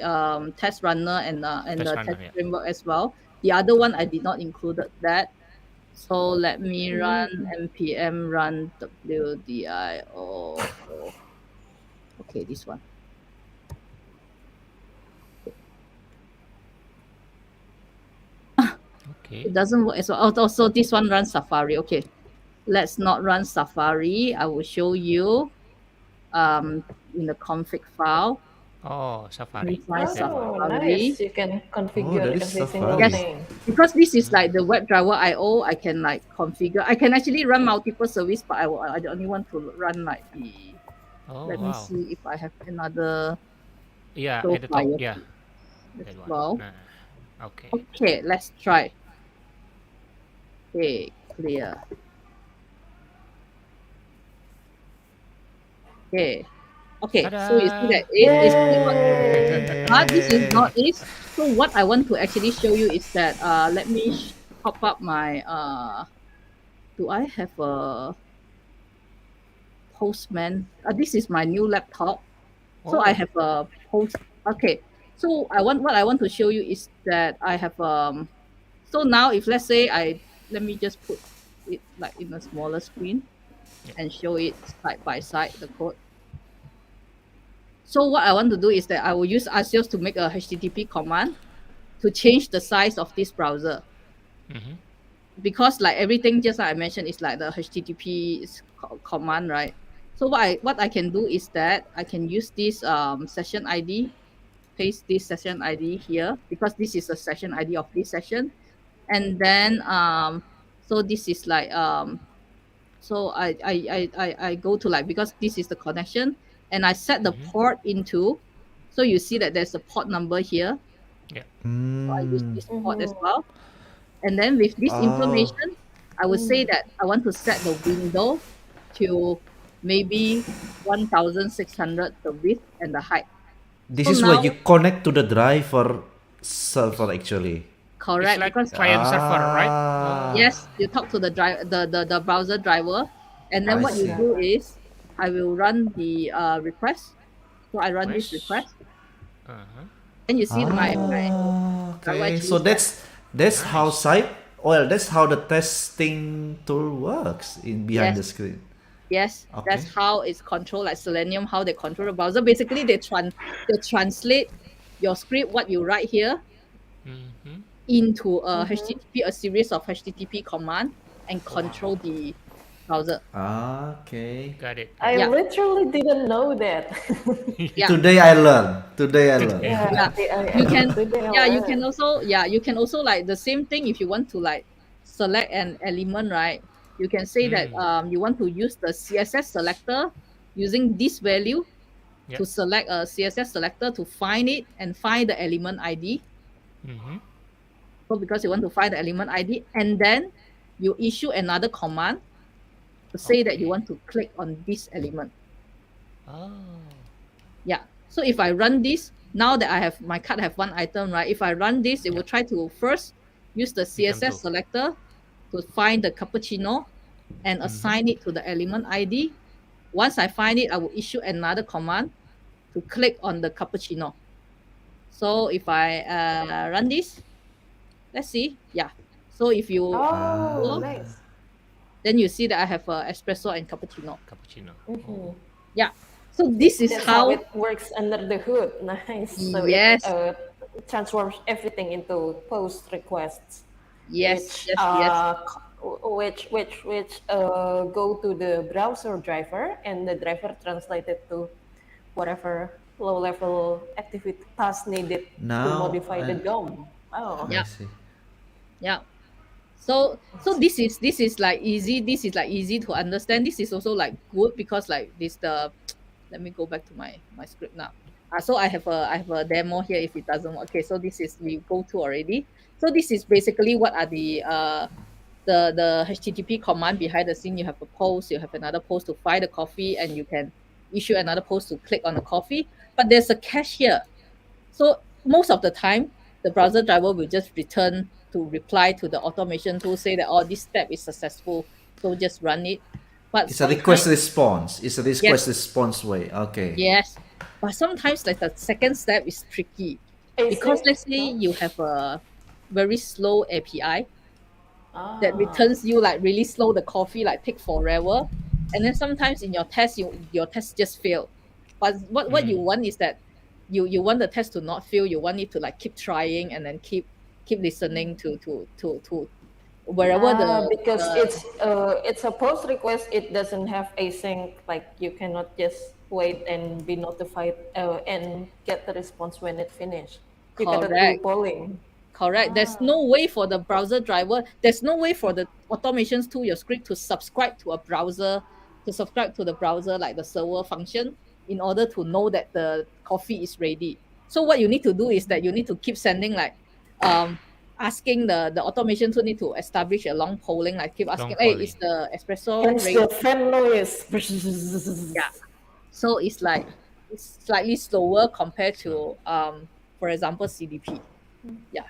S4: test runner and
S1: Test
S4: the
S1: runner.
S4: test
S1: Yeah.
S4: framework as well. The other one I did not include that. So let me run npm run wdio. Okay, this one.
S1: Okay.
S4: It doesn't work as well. Also, this one runs Safari. Okay, let's not run Safari. I will show you in the config file.
S1: Oh,
S4: Let me
S1: Safari.
S4: try
S1: That one.
S3: Oh,
S4: Safari.
S3: nice. You can
S2: Oh, that
S3: configure
S2: is
S3: every single
S4: Yes,
S2: Safari.
S3: thing.
S4: because this is like the WebDriver IO. I can like configure. I can actually run multiple service, but I only want to run like the.
S1: Oh,
S4: Let me
S1: wow.
S4: see if I have another
S1: Yeah,
S4: flow
S1: at the top.
S4: flyer
S1: Yeah,
S4: as
S1: that one.
S4: well.
S1: Nah. Okay.
S4: Okay, let's try. Okay, clear. Okay. Okay, so you see
S1: Ta-da!
S4: that it is click on,
S3: Yay!
S4: but this is not
S2: Yay!
S4: it. So what I want to actually show you is that let me pop up my do I have a Postman? This is my new laptop. So I
S1: Oh.
S4: have a post. Okay. So what I want to show you is that I have so now if let's say let me just put it like in a smaller screen
S1: Yep.
S4: and show it side by side the code. So what I want to do is that I will use Asios to make a HTTP command to change the size of this browser,
S1: Mm-hmm.
S4: because like everything just like I mentioned is like the HTTP command, right? So what I can do is that I can use this session ID, paste this session ID here because this is the session ID of this session, and then so this is like so I go to like, because this is the connection, and I set the
S1: Mm-hmm.
S4: port into, so you see that there's a port number here.
S1: Yeah.
S4: So I use
S2: Mm.
S4: this port as
S3: Mm-hmm.
S4: well. And then with this
S2: Oh,
S4: information, I would say that I want to set the window to maybe 1600, the width and the height.
S2: this
S4: So
S2: is where
S4: now,
S2: you connect to the driver server actually.
S1: It's
S4: correct,
S1: like
S4: because
S1: client server, right?
S2: Ah,
S4: yes, you talk to the driver, the browser driver, and then
S2: I
S4: what you
S2: see.
S4: do
S3: Driver.
S4: is I will run the request. So I run this
S1: Request.
S4: request,
S1: Uh-huh.
S4: and you see my
S3: Oh.
S4: driver
S2: Okay.
S4: actually
S2: So
S4: set.
S2: that's how
S1: Nice.
S2: site. Well, that's how the testing tool works in behind
S4: Yes,
S2: the screen.
S4: yes, that's
S2: Okay.
S4: how it's controlled, like Selenium, how they control the browser. Basically, they translate your script, what you write here,
S1: Mm-hmm.
S4: into a
S3: Mm-hmm.
S4: HTTP, a series of HTTP command, and
S1: Wow.
S4: control the browser.
S2: Okay.
S1: Got it. Got
S3: I
S1: it.
S4: Yeah,
S3: literally didn't know that.
S4: yeah,
S2: Today I learned. Today I learned.
S1: Today.
S3: Yeah,
S4: yeah. You can,
S3: today I
S4: yeah, you can
S3: learned.
S4: also, yeah, you can also like the same thing if you want to like select an element, right? You can say that
S1: Mm.
S4: you want to use the CSS selector using this value
S1: Yeah.
S4: to select a CSS selector to find it and find the element ID.
S1: Mm-hmm.
S4: So because you want to find the element ID, and then you issue another command to say that you
S1: Okay.
S4: want to click on this element.
S1: Oh.
S4: Yeah. So if I run this, now that I have my card have one item, right? If I run this, it
S1: Yeah.
S4: will try to first use the
S1: Become
S4: CSS
S1: two.
S4: selector to find the cappuccino and
S1: Mm-hmm.
S4: assign it to the element ID. Once I find it, I will issue another command to click on the cappuccino. So if I run this, let's see. Yeah. So if you
S3: Oh,
S4: go,
S2: Ah.
S3: nice.
S4: then you see that I have espresso and cappuccino.
S1: Cappuccino. Oh.
S3: Mm-hmm.
S4: Yeah. So this is
S3: That's how
S4: how,
S3: it works under the hood. Nice. So it
S4: yes,
S3: transforms everything into post requests,
S4: yes,
S3: which
S4: yes, yes,
S3: go to the browser driver, and the driver translates it to whatever low level activity task needed to
S2: Now
S3: modify the DOM. Oh.
S2: I
S4: yeah,
S2: see.
S4: yeah. So this is like easy. This is like easy to understand. This is also like good because like this the let me go back to my script now. So I have a demo here if it doesn't work. Okay, so this is we go to already. So this is basically what are the HTTP command behind the scene. You have a post, you have another post to find the coffee, and you can issue another post to click on the coffee. But there's a cache here. So most of the time, the browser driver will just return to reply to the automation tool, say that, oh, this step is successful, so just run it. But
S2: It's a request
S4: sometimes,
S2: response. It's a request
S4: yes,
S2: response way. Okay.
S4: yes. But sometimes like the second step is tricky,
S3: Is
S4: because
S3: it?
S4: let's say
S3: Huh?
S4: you have a very slow API that
S3: Ah.
S4: returns you like really slow, the coffee like take forever, and then sometimes in your test your test just fail. But what you
S1: Mm.
S4: want is that you want the test to not fail. You want it to like keep trying and then keep listening to wherever
S3: Because
S4: the
S3: it's a post request. It doesn't have async. Like you cannot just wait and be notified and get the response when it finished. You cannot do
S4: Correct.
S3: polling.
S4: Correct. There's no way for the browser driver, there's no way for the automations to your script to subscribe to a browser, to subscribe to the browser like the server function in order to know that the coffee is ready. So what you need to do is that you need to keep sending like asking the automation to need to establish a long polling, like keep
S1: Long
S4: asking, hey, is
S1: polling.
S4: the espresso
S3: Hence
S4: ready?
S3: the fan noise.
S4: Yeah. So it's like it's slightly slower compared
S1: Slow.
S4: to for example CDP. Yeah.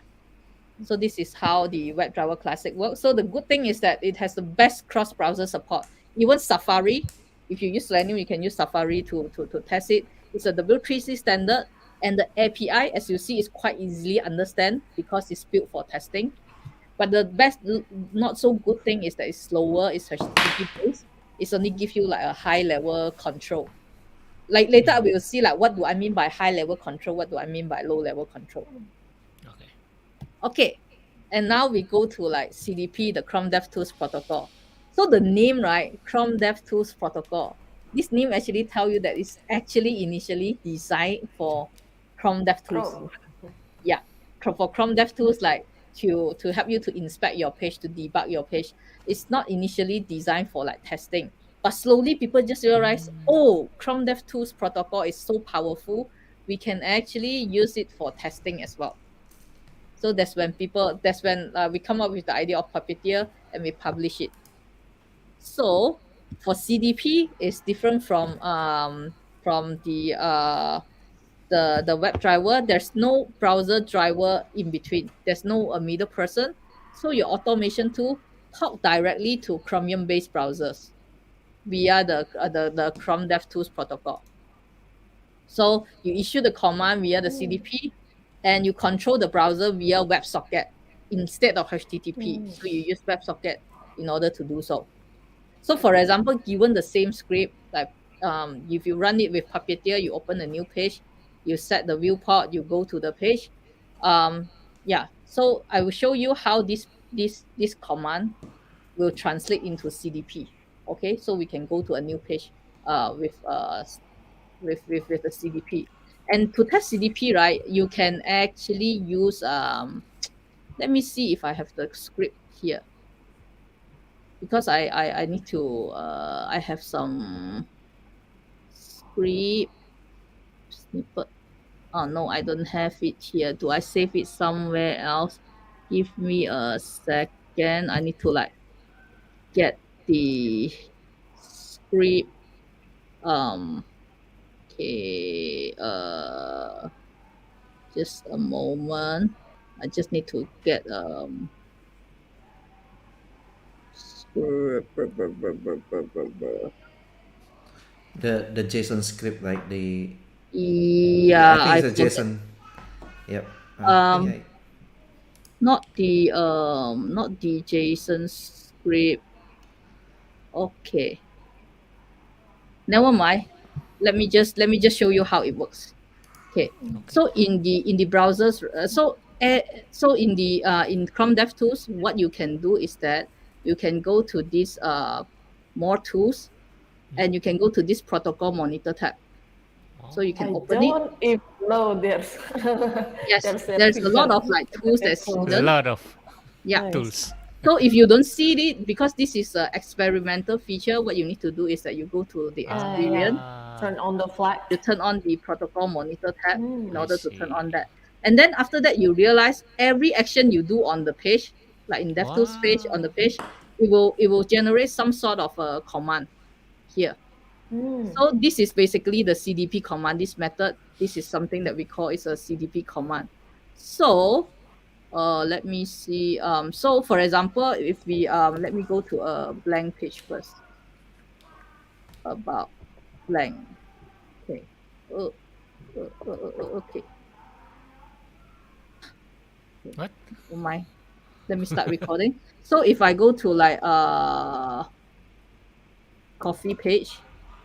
S4: So this is how the WebDriver Classic works. So the good thing is that it has the best cross-browser support. Even Safari, if you use Selenium, you can use Safari to test it. It's a W3C standard, and the API, as you see, is quite easily understand because it's built for testing. But the best, not so good thing is that it's slower, it's HTTP based. It's only give you like a high level control. Like later we will see like what do I mean by high level control, what do I mean by low level control.
S1: Okay.
S4: Okay, and now we go to like CDP, the Chrome DevTools protocol. So the name, right, Chrome DevTools protocol, this name actually tell you that it's actually initially designed for Chrome DevTools.
S3: Chrome.
S4: Yeah, for Chrome DevTools, like to help you to inspect your page, to debug your page. It's not initially designed for like testing, but slowly people just realize, oh, Chrome DevTools protocol is so powerful, we can actually use it for testing as well. So that's when we come up with the idea of Puppeteer and we publish it. So for CDP, it's different from the web driver. There's no browser driver in between. There's no middle person. So your automation tool talk directly to Chromium based browsers via the Chrome DevTools protocol. So you issue the command via the CDP and you control the browser via WebSocket instead of HTTP. So you use WebSocket in order to do so. So for example, given the same script, like if you run it with Puppeteer, you open a new page, you set the viewport, you go to the page. Yeah, so I will show you how this command will translate into CDP. Okay, so we can go to a new page with the CDP. And to test CDP, right, you can actually use let me see if I have the script here. Because I need to I have some script snippet. Oh no, I don't have it here. Do I save it somewhere else? Give me a second. I need to like get the script. Okay, just a moment. I just need to get
S2: The JSON script, like
S4: yeah,
S2: I think
S4: I
S2: it's a
S4: forget.
S2: JSON. Yep.
S4: Um, not the JSON script. Okay, never mind. Let me just show you how it works. Okay, so in the browsers, so in Chrome DevTools, what you can do is that you can go to this more tools, and you can go to this protocol monitor tab. So you can
S3: I
S4: open it.
S3: don't even know there's
S4: Yes,
S3: there's that
S4: there's a lot of
S3: feature.
S4: like tools that's
S3: That's
S1: A
S4: hidden.
S1: lot of
S4: Yeah.
S3: nice.
S1: tools.
S4: So if you don't see it, because this is an experimental feature, what you need to do is that you go to the experience,
S1: Ah,
S3: Turn on the flag.
S4: you turn on the protocol monitor tab in
S1: I
S4: order to turn
S1: see.
S4: on that. And then after that, you realize every action you do on the page, like in DevTools page, on the
S1: Wow.
S4: page, it will generate some sort of a command here. So this is basically the CDP command. This method, this is something that we call is a CDP command. So let me see. So for example, if we let me go to a blank page first. About blank. Okay. Okay.
S1: What?
S4: Oh my. Let me start recording. So if I go to like coffee page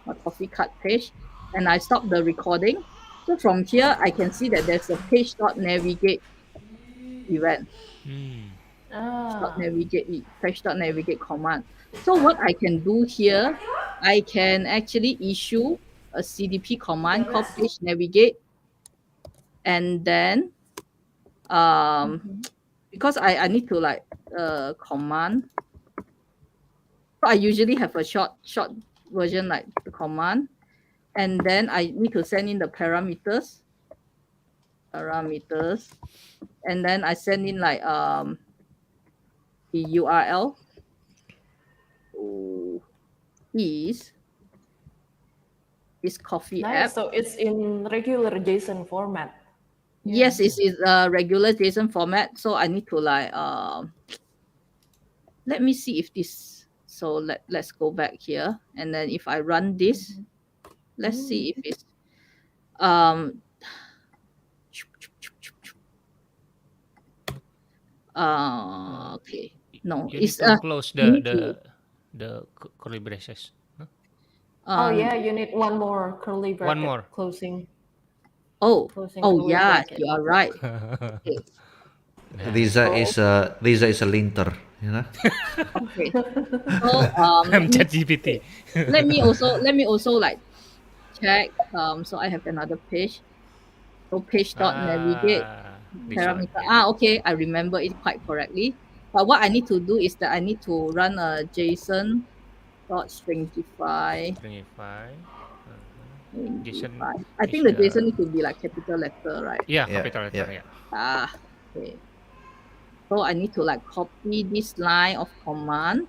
S4: or coffee cut page, and I stop the recording. So from here I can see that there's a page.navigate event.
S3: Ah,
S4: Page.navigate command. So what I can do here, I can actually issue a CDP command called page navigate, and then because I need to like command. So I usually have a short version like the command, and then I need to send in the parameters, and then I send in like the URL is this coffee
S3: Nice.
S4: app.
S3: So it's in regular JSON format.
S4: Yes, it is a regular JSON format. So I need to like let me see if this. So let's go back here, and then if I run this, let's see if it's okay. No,
S1: You
S4: it's
S1: need to close
S4: you need to,
S1: the curly braces. Huh?
S3: Oh yeah, you need one more curly bracket
S1: One more.
S3: closing.
S4: Oh,
S3: Closing
S4: oh
S3: curly
S4: yeah,
S3: bracket.
S4: you are right. Okay.
S2: Riza is a linter, you know.
S4: Okay. So
S1: I'm ChatGPT.
S4: let me also like check. So I have another page. So page dot navigate
S1: This one.
S4: parameter.
S1: Yeah.
S4: Okay, I remember it quite correctly. But what I need to do is that I need to run a JSON dot stringify.
S1: Stringify. JSON
S4: Stringify. I
S1: is
S4: think the JSON need to be like capital letter, right?
S1: yeah,
S2: Yeah,
S1: capital letter.
S2: yeah.
S1: Yeah.
S4: Okay. So I need to like copy this line of command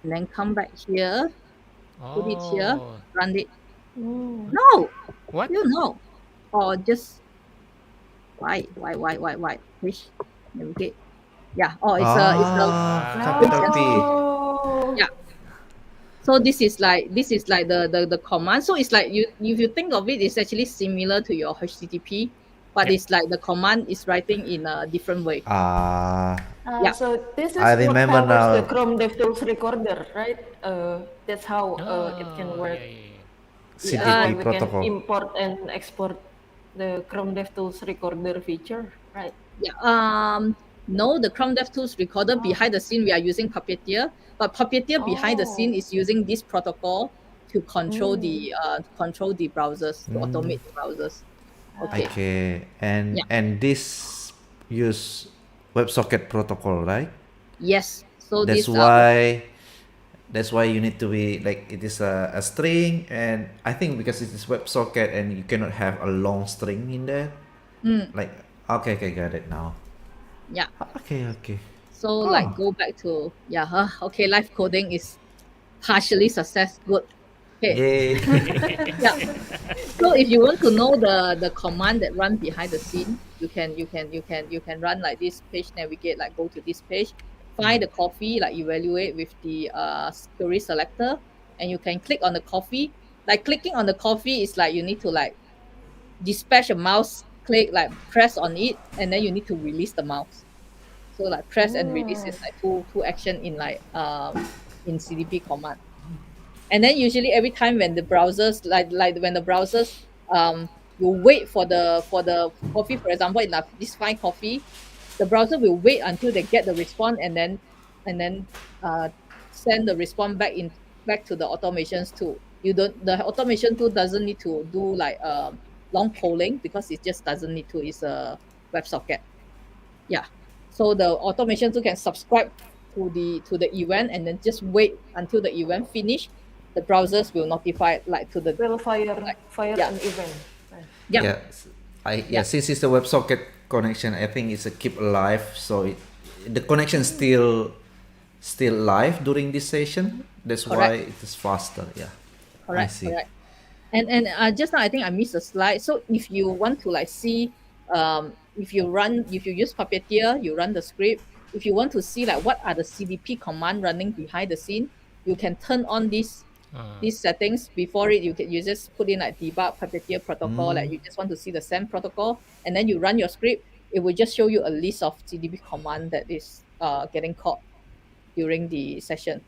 S4: and then come back here, put it here,
S1: Oh,
S4: run it.
S3: Mm.
S4: No,
S1: what?
S4: still no. Or just why? Which navigate. Yeah. Oh, it's a
S2: capital P.
S3: Oh.
S4: yeah. So this is like the command. So it's like you if you think of it, it's actually similar to your HTTP, but
S1: Yeah.
S4: it's like the command is writing in a different way. Yeah.
S3: So this is
S2: I
S3: what
S2: remember
S3: powers the
S2: now.
S3: Chrome DevTools recorder, right? That's how it can
S1: Oh,
S3: work.
S1: yeah, yeah, yeah.
S3: That's why
S2: CDP
S3: we can
S2: protocol.
S3: import and export the Chrome DevTools recorder feature, right?
S4: Yeah. No, the Chrome DevTools recorder behind the scene we are using Puppeteer, but Puppeteer behind the scene
S3: Oh.
S4: is using this protocol to control
S3: Mm.
S4: the browsers, to automate the browsers. Okay.
S2: Okay,
S4: Yeah.
S2: and this use WebSocket protocol, right?
S4: Yes. So
S2: That's
S4: this
S2: why you need to be like it is a string, and I think because it is WebSocket and you cannot have a long string in there. Like okay, got it now.
S4: yeah.
S2: Okay.
S4: So like go back to okay, live coding is partially success. Good. Okay.
S2: Yay.
S4: Yeah. So if you want to know the command that run behind the scene, you can run like this page navigate, like go to this page, find the coffee, like evaluate with the query selector, and you can click on the coffee. Like clicking on the coffee is like you need to like dispatch a mouse click, like press on it, and then you need to release the mouse. So like press and release is like two action in like in CDP command. And then usually every time when the browsers like when the browsers will wait for the coffee, for example, in this find coffee, the browser will wait until they get the response, and then send the response back to the automations tool. The automation tool doesn't need to do like long polling, because it just doesn't need to. It's a WebSocket. Yeah. So the automation tool can subscribe to the event, and then just wait until the event finish. The browsers will notify like to the
S3: Will fire
S4: yeah.
S3: an event. Right.
S4: Yeah.
S2: Since it's the WebSocket connection, I think it's a keep alive, so the connection still live during this session. That's why it is faster. Yeah. I
S4: Correct.
S2: see.
S4: Correct. And just now I think I missed a slide. So if you want to like see if you use Puppeteer, you run the script. If you want to see like what are the CDP command running behind the scene, you can turn on these settings. Before it, you just put in like debug Puppeteer protocol, like you just want to see the SAM protocol, and then you run your script. It will just show you a list of CDP command that is getting called during the session.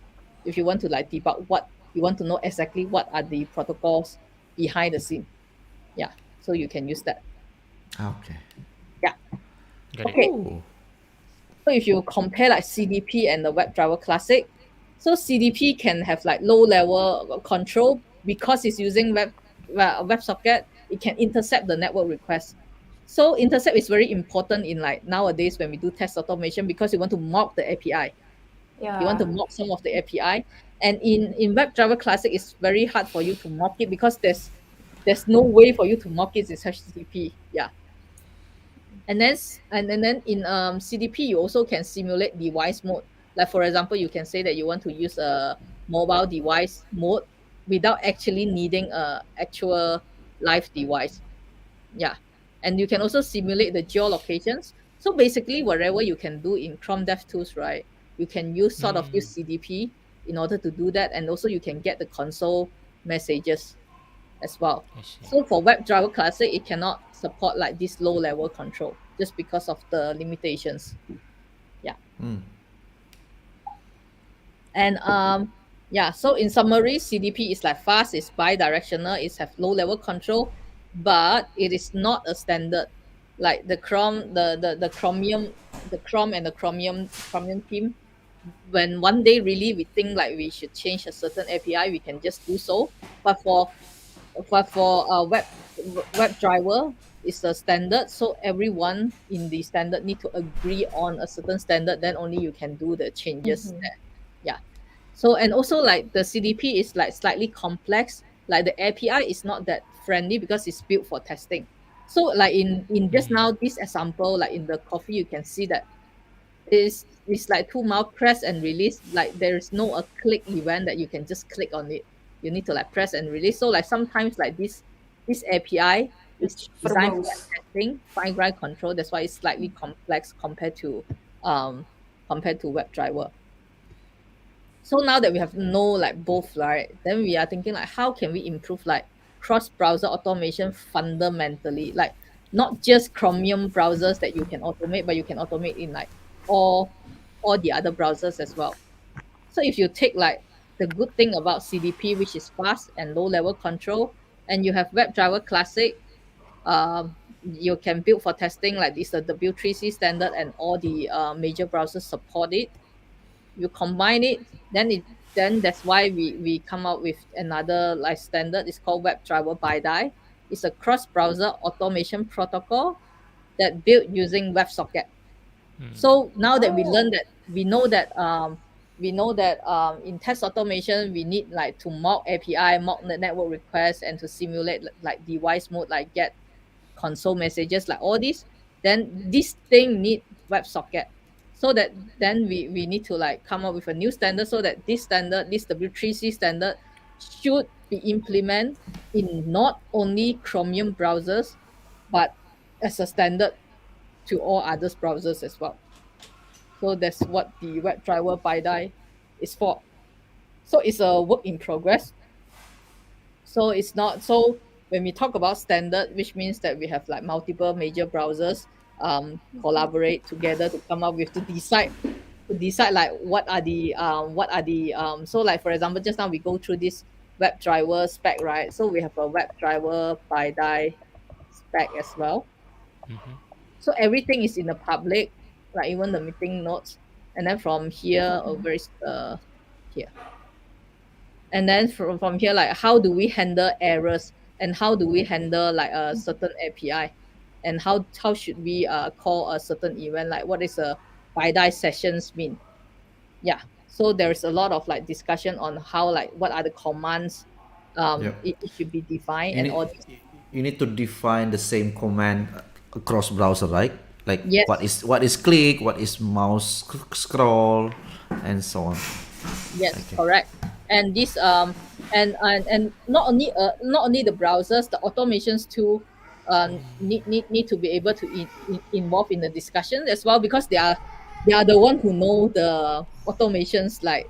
S4: If you want to like debug what you want to know exactly what are the protocols behind the scene. Yeah. So you can use that.
S2: Okay.
S4: Yeah.
S1: Got
S4: Okay.
S2: Ooh.
S4: So if you compare like CDP and the WebDriver Classic, so CDP can have like low level control, because it's using WebSocket, it can intercept the network request. So intercept is very important in like nowadays when we do test automation, because you want to mock the API. You want to
S3: Yeah.
S4: mock some of the API. And in WebDriver Classic, it's very hard for you to mock it, because there's no way for you to mock it in HTTP. Yeah. And then in CDP, you also can simulate device mode. Like for example, you can say that you want to use a mobile device mode without actually needing a actual live device. Yeah. And you can also simulate the geolocations. So basically, whatever you can do in Chrome DevTools, right, you can use CDP in order to do that. And also you can get the console messages as well.
S1: I see.
S4: So for WebDriver Classic, it cannot support like this low level control just because of the limitations. Yeah. And yeah, so in summary, CDP is like fast, it's bi-directional, it's have low level control, but it is not a standard. Like the Chrome, the Chromium, the Chrome and the Chromium team, when one day really we think like we should change a certain API, we can just do so. But for WebDriver is a standard, so everyone in the standard need to agree on a certain standard, then only you can do the changes
S3: Mhm.
S4: there. Yeah. So and also like the CDP is like slightly complex. Like the API is not that friendly because it's built for testing. So like in just now this example, like in the coffee, you can see that it's like two mouse press and release. Like there is no a click event that you can just click on it. You need to like press and release. So like sometimes like this API is
S3: It's
S4: designed for
S3: verbose.
S4: testing, fine grained control. That's why it's slightly complex um compared to WebDriver. So now that we have know like both, right, then we are thinking like how can we improve like cross-browser automation fundamentally, like not just Chromium browsers that you can automate, but you can automate in like all all the other browsers as well. So if you take like the good thing about CDP, which is fast and low level control, and you have WebDriver Classic, you can build for testing like this the W3C standard, and all the major browsers support it. You combine it, then that's why we come up with another like standard. It's called WebDriver BiDi. It's a cross-browser automation protocol that built using WebSocket. So now that we learn
S3: Oh.
S4: that, we know that in test automation we need like to mock API, mock the network request, and to simulate like device mode, like get console messages, like all this, then this thing need WebSocket. So that then we need to like come up with a new standard, so that this standard, this W3C standard, should be implemented in not only Chromium browsers, but as a standard to all others browsers as well. So that's what the WebDriver BiDi is for. So it's a work in progress. So it's not so when we talk about standard, which means that we have like multiple major browsers collaborate together to come up with to decide like what are the so like for example, just now we go through this WebDriver spec, right? So we have a WebDriver BiDi spec as well. So everything is in the public, like even the meeting notes. And then from here over is here. And then from here, like how do we handle errors, and how do we handle like a certain API, and how should we call a certain event, like what is a BiDi sessions mean. Yeah. So there's a lot of like discussion on how like what are the commands
S2: Yep.
S4: it should be defined
S2: You
S4: and
S2: need
S4: all this.
S2: you need to define the same command across browser, right? Like
S4: Yes.
S2: what is click, what is mouse scroll, and so on.
S4: Yes,
S2: Okay.
S4: correct. And this and not only the browsers, the automations too need to be able to involve in the discussion as well, because they are the one who know the automations, like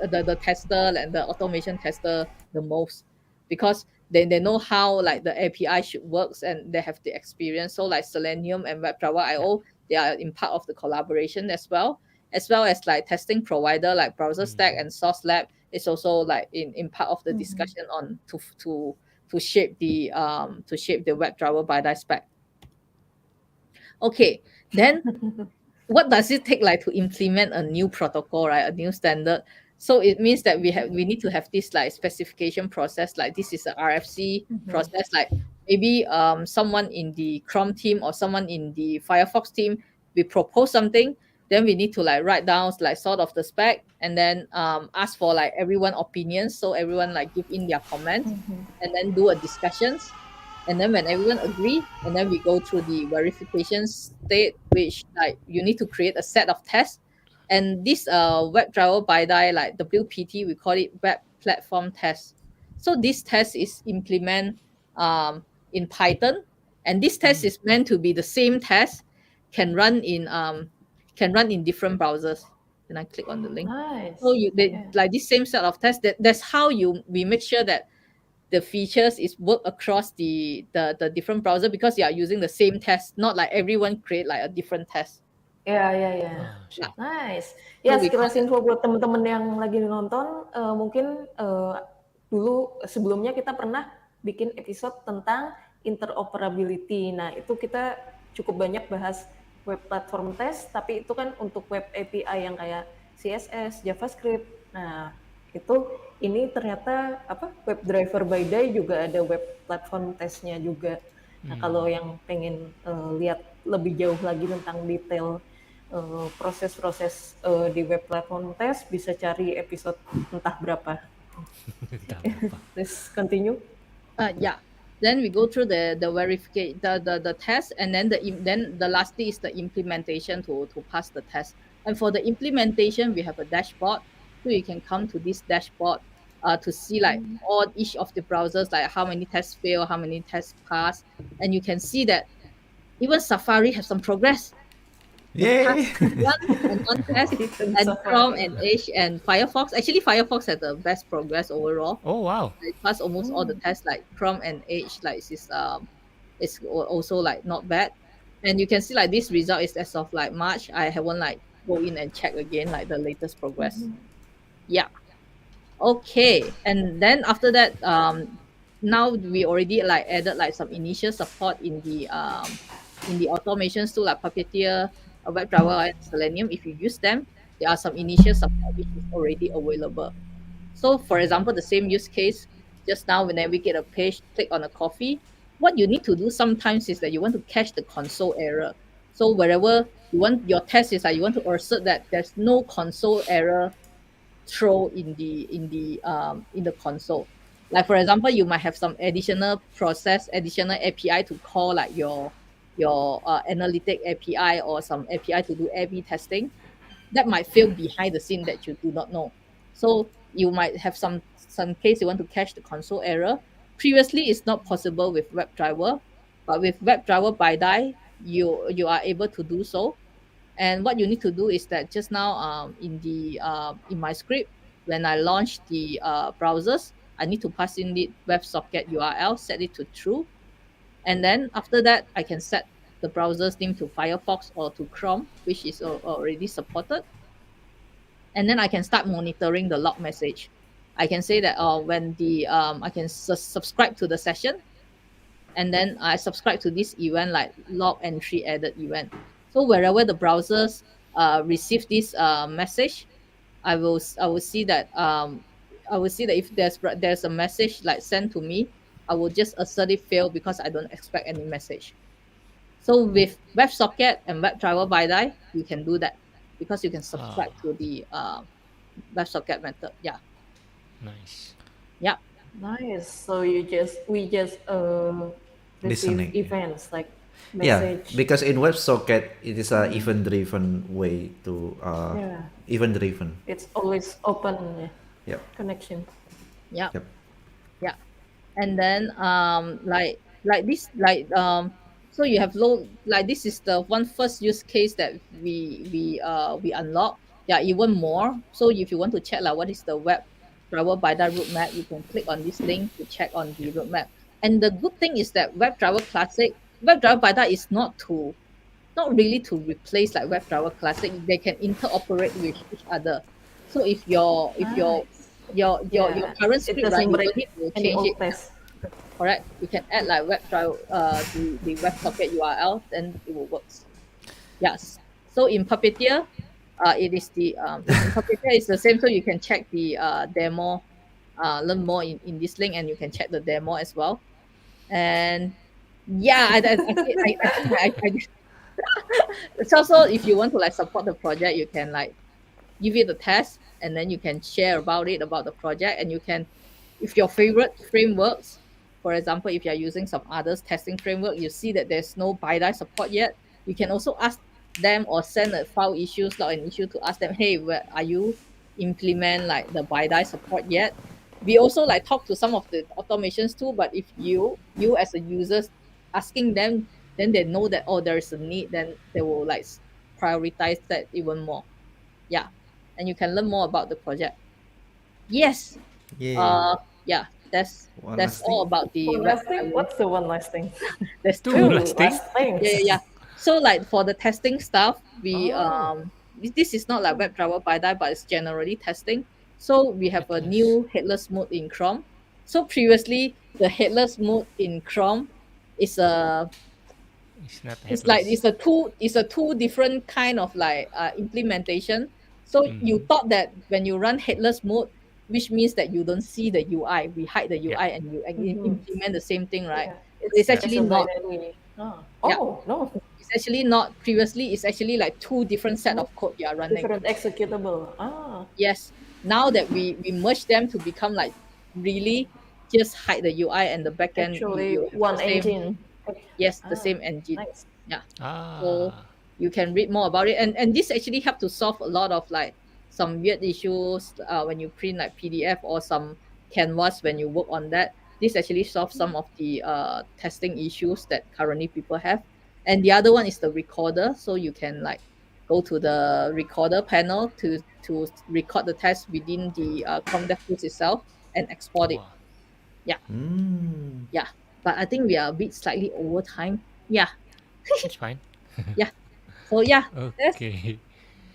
S4: the tester and the automation tester the most, because they know how like the API should works, and they have the experience. So like Selenium and WebDriver IO, they are in part of the collaboration as well as like testing provider like Browser Stack and Source Lab is also like in part of the discussion on to shape the WebDriver BiDi spec. Okay, then what does it take like to implement a new protocol, right? A new standard. So it means that we need to have this like specification process, like this is a RFC process, like maybe someone in the Chrome team or someone in the Firefox team, we propose something, then we need to like write down like sort of the spec, and then ask for like everyone opinions, so everyone like give in their comments, and then do a discussions. And then when everyone agree, and then we go through the verification state, which like you need to create a set of tests. And this WebDriver BiDi, like WPT, we call it web platform test. So this test is implement in Python, and this test is meant to be the same test, can run in different browsers. And I click on the link.
S3: Nice.
S4: So
S3: Yeah.
S4: like this same set of tests. That's how we make sure that the features is work across the different browser, because you are using the same test, not like everyone create like a different test.
S3: Ya, ya, ya.
S1: Oh,
S4: Yeah.
S3: Nice.
S4: So
S3: Ya,
S4: we call
S3: sekilas info buat teman-teman yang lagi nonton, mungkin dulu sebelumnya kita pernah bikin episode tentang interoperability. Nah, itu kita cukup banyak bahas web platform test, tapi itu kan untuk web API yang kayak CSS, JavaScript. Nah, ini ternyata web driver by day juga ada web platform testnya juga. Nah, kalau yang pengen lihat lebih jauh lagi tentang detail proses-proses di web platform test, bisa cari episode entah berapa. Let's continue.
S4: Yeah. Then we go through the verification, the test, and then the lastly is the implementation to pass the test. And for the implementation, we have a dashboard, so you can come to this dashboard to see like all each of the browsers, like how many tests fail, how many tests pass, and you can see that even Safari have some progress.
S2: Yay!
S4: One test, and Chrome and Edge and Firefox. Actually, Firefox had the best progress overall.
S1: Oh wow.
S4: It passed almost all the tests, like Chrome and Edge, like it's also like not bad. And you can see like this result is as of like March. I haven't like go in and check again like the latest progress. Yeah. Okay. And then after that, now we already like added like some initial support in the automations too, like Puppeteer, WebDriver, and Selenium. If you use them, there are some initial support which is already available. So for example, the same use case, just now whenever we get a page, click on a coffee, what you need to do sometimes is that you want to catch the console error. So wherever you want your test is like you want to assert that there's no console error throw in the console. Like for example, you might have some additional API to call like your analytic API or some API to do A/B testing that might fail behind the scene that you do not know. So you might have some case you want to catch the console error. Previously, it's not possible with WebDriver, but with WebDriver BiDi, you are able to do so. And what you need to do is that just now in my script, when I launch the browsers, I need to pass in the WebSocket URL, set it to true. And then after that, I can set the browser's name to Firefox or to Chrome, which is already supported. And then I can start monitoring the log message. I can say that when I can subscribe to the session, and then I subscribe to this event like log entry added event. So wherever the browsers receive this message, I will see that if there's a message like sent to me, I will just assert it failed because I don't expect any message. So with WebSocket and WebDriver BiDi, you can do that because you can subscribe to the WebSocket method. Yeah.
S1: Nice.
S4: Yeah.
S3: Nice. So we just receive
S2: Listening.
S3: events like
S2: Yeah,
S3: message.
S2: because in WebSocket it is a event-driven way to
S3: Yeah.
S2: event-driven.
S3: It's always open
S2: Yep.
S3: connection.
S4: Yeah.
S2: Yep.
S4: Yeah. And then like this so you have this is the one first use case that we unlock. Yeah, even more. So if you want to check like what is the WebDriver BiDi roadmap, you can click on this link to check on the roadmap. And the good thing is that WebDriver BiDi is not really to replace like WebDriver Classic. They can interoperate with each other. So if your
S3: Yeah.
S4: current
S3: It
S4: script,
S3: doesn't
S4: right, you
S3: break
S4: don't need to
S3: any
S4: change
S3: old
S4: it.
S3: test.
S4: Correct. You can add like WebDriver the WebSocket URL, then it will work. Yes. So in Puppeteer, it is the interpreter is the same, so you can check the demo, learn more in this link, and you can check the demo as well. And yeah, I think it's also, if you want to like support the project, you can like give it a test, and then you can share about it, about the project, and you can, if your favorite frameworks, for example, if you're using some others testing framework, you see that there's no BiDi support yet, you can also ask them or send a file issues log an issue to ask them, hey, where are you implement like the BiDi support yet? We also like talk to some of the automations too, but if you as a user asking them, then they know that, oh, there is a need, then they will like prioritize that even more. Yeah, and you can learn more about the project. Yes.
S2: Yay.
S4: Yeah, that's
S2: One
S4: that's
S2: last
S4: all
S2: thing.
S4: about the
S3: One
S4: web
S3: last thing.
S4: development.
S3: What's the one last thing?
S4: There's
S1: Two
S3: Two
S1: last thing.
S3: last things.
S4: yeah. So like for the testing stuff, we
S1: Oh.
S4: this is not like WebDriver BiDi, but it's generally testing. So we have a
S1: Headless.
S4: new headless mode in Chrome. So previously the headless mode in Chrome is a
S1: It's not
S4: it's like
S1: headless.
S4: it's a two different kind of like implementation. So you
S1: Mhm.
S4: thought that when you run headless mode, which means that you don't see the UI, we hide the
S1: Yeah.
S4: UI and you
S3: Mhm.
S4: implement the same thing, right?
S3: Yeah,
S4: But it's
S3: it's
S1: Yeah.
S4: actually
S3: as a
S4: not.
S3: binary. Ah.
S4: Yeah,
S3: Oh no,
S4: it's actually not. Previously, it's actually like two different set of code you are running.
S3: different executable. Ah,
S4: Yes, now that we merge them to become like really just hide the UI and the backend,
S3: actually
S4: you have the
S3: one
S4: same.
S3: engine.
S4: Yes, the
S3: Ah,
S4: same engine.
S3: nice.
S4: Yeah. So
S1: Ah.
S4: you can read more about it, and this actually helped to solve a lot of like some weird issues when you print like PDF or some canvas when you work on that. This actually solves some of the testing issues that currently people have. And the other one is the recorder, so you can like go to the recorder panel to record the test within the Chrome DevTools itself and export it.
S1: Wow.
S4: Yeah.
S2: Mm.
S4: Yeah, but I think we are a bit slightly over time. Yeah.
S1: It's fine.
S4: Yeah. So yeah, that's
S1: Okay.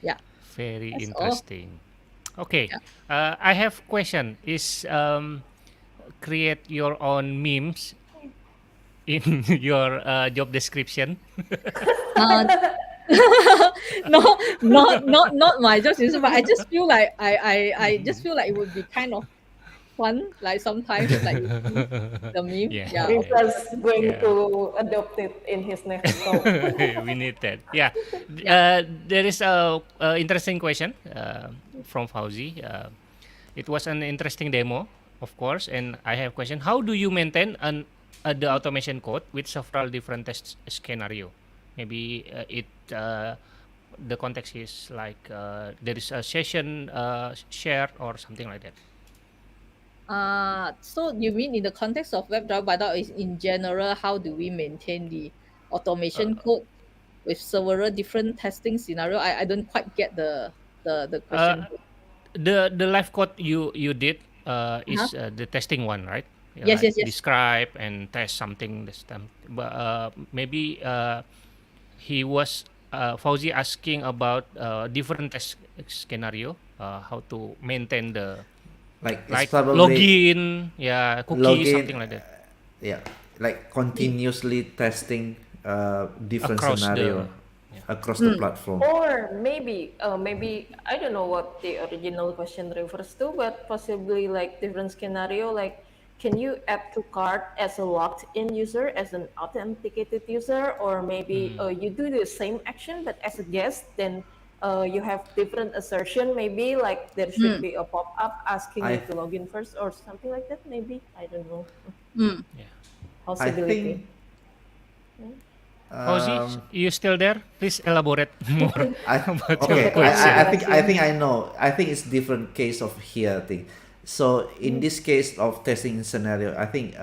S4: yeah,
S1: Very
S4: that's all.
S1: interesting. Okay.
S4: Yeah.
S1: I have question. Is create your own memes in your job description?
S4: Uh, no, not my job description, but I just feel like I just feel like it would be kind of fun, like sometimes like you see the meme.
S1: Yeah.
S4: Yeah. Of,
S1: Yeah.
S3: Rinsa's going
S1: Yeah.
S3: to adopt it in his next talk.
S1: We need that. Yeah.
S4: yeah.
S1: There is a interesting question from Fauzi. It was an interesting demo, of course, and I have question. How do you maintain the automation code with several different test scenario? Maybe the context is like there is a session share or something like that.
S4: So you mean in the context of WebDriver, but is in general, how do we maintain the automation code with several different testing scenario? I don't quite get the
S1: Uh,
S4: question.
S1: the live code you did
S4: Uh-huh.
S1: is the testing one, right? Yeah,
S4: Yes,
S1: like
S4: yes, yes.
S1: describe and test something this time. But maybe he was Fauzi asking about different test scenario, how to maintain the
S2: Like it's
S1: like
S2: probably
S1: login, yeah, cookie,
S2: login,
S1: something like that
S2: yeah, like continuously testing different
S1: across the
S2: scenario
S1: yeah.
S2: across the platform.
S3: Or maybe I don't know what the original question refers to, but possibly like different scenario. Like, can you add to cart as a logged-in user, as an authenticated user, or maybe
S1: Mm,
S3: you do the same action but as a guest? Then you have different assertion. Maybe like there should
S4: Mm,
S3: be a pop-up asking you
S2: I
S3: to log in first, or something like that. Maybe I don't know.
S4: mm.
S1: yeah.
S2: I
S3: Possibility.
S2: think
S1: Fauzi,
S2: um,
S1: you still there? Please elaborate more
S2: I
S1: about your
S2: okay.
S1: question.
S2: I think I know. I think it's different case of here thing. So in this case of testing scenario, I think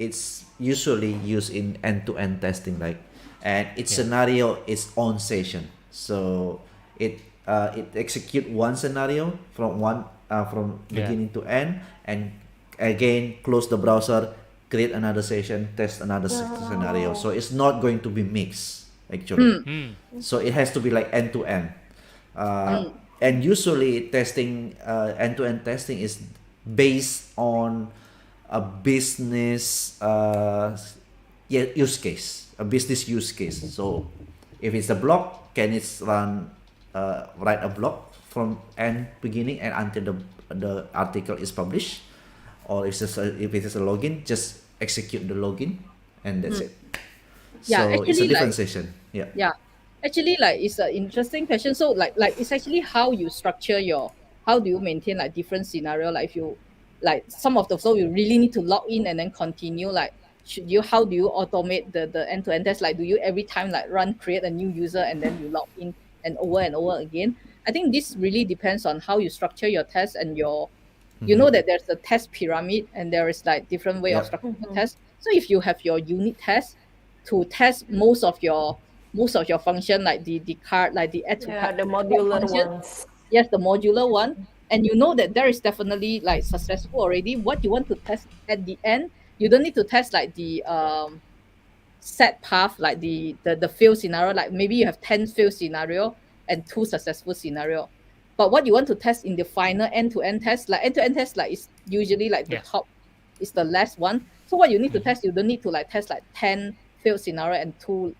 S2: it's usually used in end-to-end testing, like, and each
S1: Yeah.
S2: scenario is on session. So it execute one scenario from
S1: Yeah.
S2: beginning to end, and again close the browser, create another session, test another scenario. So it's not going to be mixed actually.
S1: Hmm.
S2: So it has to be like end to end. And usually testing, end-to-end testing is based on a business use case, a business use case. So if it's a blog, can it run write a blog from end beginning and until the article is published, or if it's a login, just execute the login and that's it.
S4: Yeah,
S2: So it's a
S4: actually, like,
S2: different session. Yeah.
S4: yeah, actually, like, it's an interesting question. So, like it's actually how you structure how do you maintain like different scenario? Like, if you like some of the flow, you really need to log in and then continue. Like, how do you automate the end to end test? Like, do you every time like create a new user and then you log in and over again? I think this really depends on how you structure your test and you know that there's a test pyramid and there is like different way of
S2: Yep.
S4: structuring the test. So if you have your unit test to test most of your function, like the card, like the add to
S3: Yeah,
S4: cart
S3: the modular
S4: function,
S3: ones.
S4: yes, the modular one, and you know that there is definitely like successful already. What you want to test at the end, you don't need to test like the set path, like the fail scenario. Like maybe you have 10 fail scenario and 2 successful scenario. But what you want to test in the final end-to-end test, like end-to-end test, like is usually like the
S1: Yeah.
S4: top is the last one. So what you need to test, you don't need to like test like 10 failed scenario and 2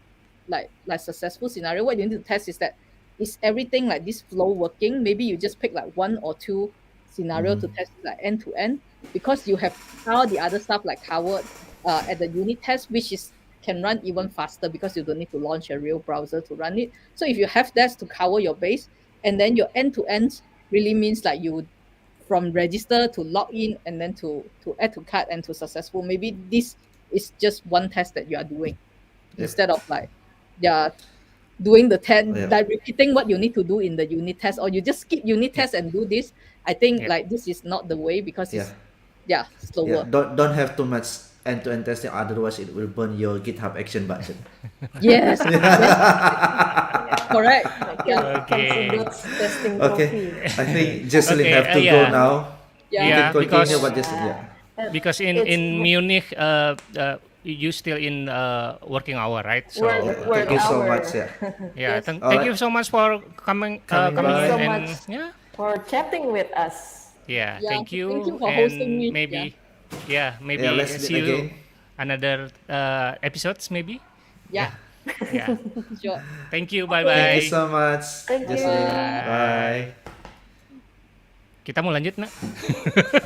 S4: like successful scenario. What you need to test is everything like this flow working. Maybe you just pick like 1 or 2 scenario to test like end to end, because you have all the other stuff like covered at the unit test, which can run even faster because you don't need to launch a real browser to run it. So if you have that to cover your base, and then your end to end really means like you from register to log in and then to add to cart and to successful. Maybe this is just one test that you are doing instead of like doing the test,
S2: Yeah.
S4: like repeating what you need to do in the unit test, or you just skip unit test and do this. I think
S1: Yeah.
S4: like this is not the way, because it's
S2: Yeah.
S4: slower.
S2: Don't have too much end-to-end testing, otherwise it will burn your GitHub action budget.
S4: Yes. Correct.
S3: Can see those testing
S2: Okay,
S3: coffee.
S2: I think Jecelyn
S1: Okay,
S2: have to go
S1: yeah.
S2: now.
S4: Yeah.
S2: You
S1: Yeah,
S2: can continue,
S1: because-
S2: but just
S1: Because in Munich, you still in working hour, right? So
S3: Work
S2: thank you so
S3: hour.
S2: much. Yeah.
S1: yeah,
S3: Yes.
S1: thank
S2: Alright.
S1: you so much for coming
S2: Coming
S1: coming
S2: by.
S1: in
S3: So
S1: and
S3: much.
S1: yeah,
S3: For chatting with us.
S1: yeah,
S4: Yeah,
S1: thank you.
S4: thank you for
S1: and
S4: hosting me.
S1: maybe maybe
S2: let's
S1: see
S2: meet
S1: you
S2: again.
S1: another episodes maybe.
S4: Yeah.
S1: Yeah.
S4: Sure.
S1: Thank you. Bye
S2: Thank
S1: bye.
S2: you so much,
S3: Thank you.
S2: Jecelyn.
S1: Bye.
S2: Bye.
S1: Kita mau lanjut, Nak?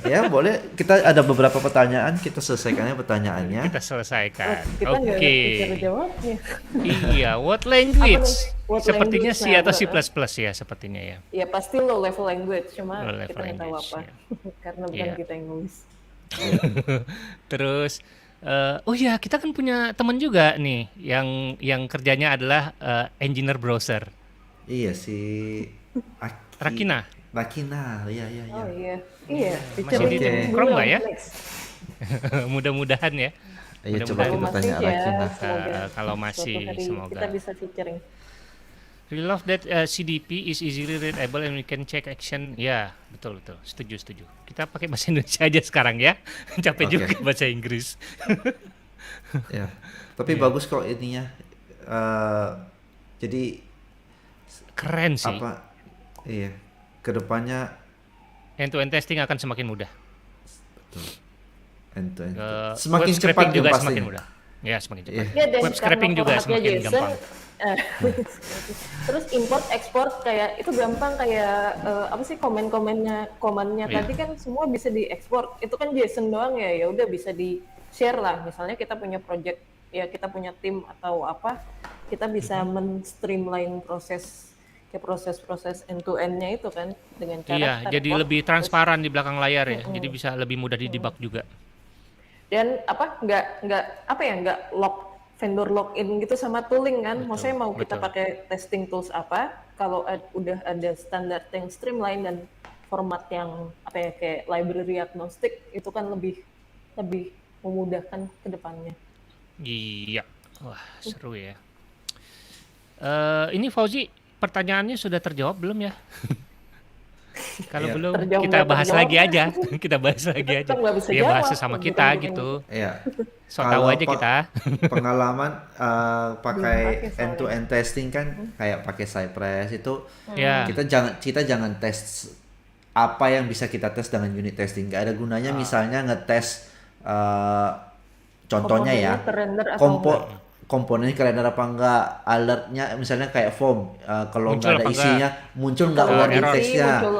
S2: Ya boleh, kita ada beberapa pertanyaan, kita selesaikannya pertanyaannya.
S1: Kita selesaikan.
S3: Kita nggak
S1: Oke.
S3: bisa jawabnya.
S1: Iya, what language?
S3: What
S1: Sepertinya
S3: language,
S1: C atau
S3: nah,
S1: C++ ya sepertinya ya.
S3: Ya pasti low level language, cuma
S1: Low level
S3: kita nggak tahu
S1: language,
S3: apa.
S1: ya.
S3: Karena bukan
S1: Iya.
S3: kita yang nulis.
S1: Terus oh ya, kita kan punya teman juga nih yang kerjanya adalah engineer browser.
S2: Iya si
S1: Rakina.
S2: Rakina, iya.
S3: Oh iya. Iya,
S1: Masih di
S2: tim
S1: Chrome nggak ya?
S3: Next.
S1: Mudah-mudahan ya.
S2: Iya, coba
S1: Mudah-mudahan.
S2: kita
S3: Masih
S2: tanya
S3: ya,
S2: Rakina.
S3: semoga
S1: Kalau
S3: suatu
S1: masih,
S3: hari
S1: semoga.
S3: kita bisa featuring.
S1: We love that CDP is easily readable and we can check action. Ya, betul. Setuju. Kita pakai bahasa Indonesia aja sekarang ya. Capek
S2: Oke.
S1: juga bahasa Inggris.
S2: Ya, tapi
S1: Iya.
S2: bagus kok ininya. Jadi
S1: Keren sih.
S2: apa? Iya, kedepannya
S1: End-to-end testing akan semakin mudah.
S2: end-to-end.
S1: Semakin
S2: Semakin cepat
S1: juga
S2: dong
S1: semakin
S2: pastinya.
S1: mudah. Ya, semakin cepat.
S2: Iya.
S3: Ya, dan
S1: Web scraping
S3: karena
S1: juga
S3: formatnya
S1: semakin
S3: JSON,
S1: gampang.
S3: terus import ekspor kayak itu gampang, kayak apa sih komennya
S1: Iya.
S3: tadi kan semua bisa diekspor. Itu kan JSON doang ya. Ya udah bisa di share lah. Misalnya kita punya project, ya kita punya tim atau apa, kita bisa men-streamline proses end to end-nya itu kan dengan cara
S1: Iya,
S3: kita
S1: jadi
S3: record,
S1: lebih
S3: terus-
S1: transparan di belakang layar ya. Jadi bisa lebih mudah didebug juga.
S3: dan apa nggak vendor login gitu sama tooling kan. Maksudnya mau kita
S1: betul.
S3: pakai testing tools apa, kalau udah ada standar yang streamline dan format yang kayak library agnostic, itu kan lebih memudahkan ke depannya.
S1: Iya. Wah, seru ya. Ini Fauzi, pertanyaannya sudah terjawab belum ya? Kalau
S2: Iya.
S1: belum,
S3: Terjawab
S1: kita
S3: nggak
S1: bahas
S3: terjawab.
S1: lagi aja. Kita bahas lagi aja.
S3: Kita nggak bisa
S1: Ya bahas
S3: jawab,
S1: sama
S3: bukan
S1: kita
S3: bukan.
S1: gitu.
S2: Iya.
S1: So tahu aja kita.
S2: Pengalaman pakai
S3: pakai soalnya.
S2: end-to-end testing kan kayak pakai Cypress itu
S1: Ya.
S2: kita jangan tes apa yang bisa kita tes dengan unit testing. Gak ada gunanya misalnya ngetes contohnya ya
S3: Komponennya terrender atau enggak.
S2: komponennya kalender apa enggak, alertnya misalnya kayak form, kalau
S1: Muncul
S2: nggak ada
S1: apa
S2: isinya muncul nggak
S3: Kalau
S2: wording
S1: error.
S3: isi
S2: text-nya.
S3: muncul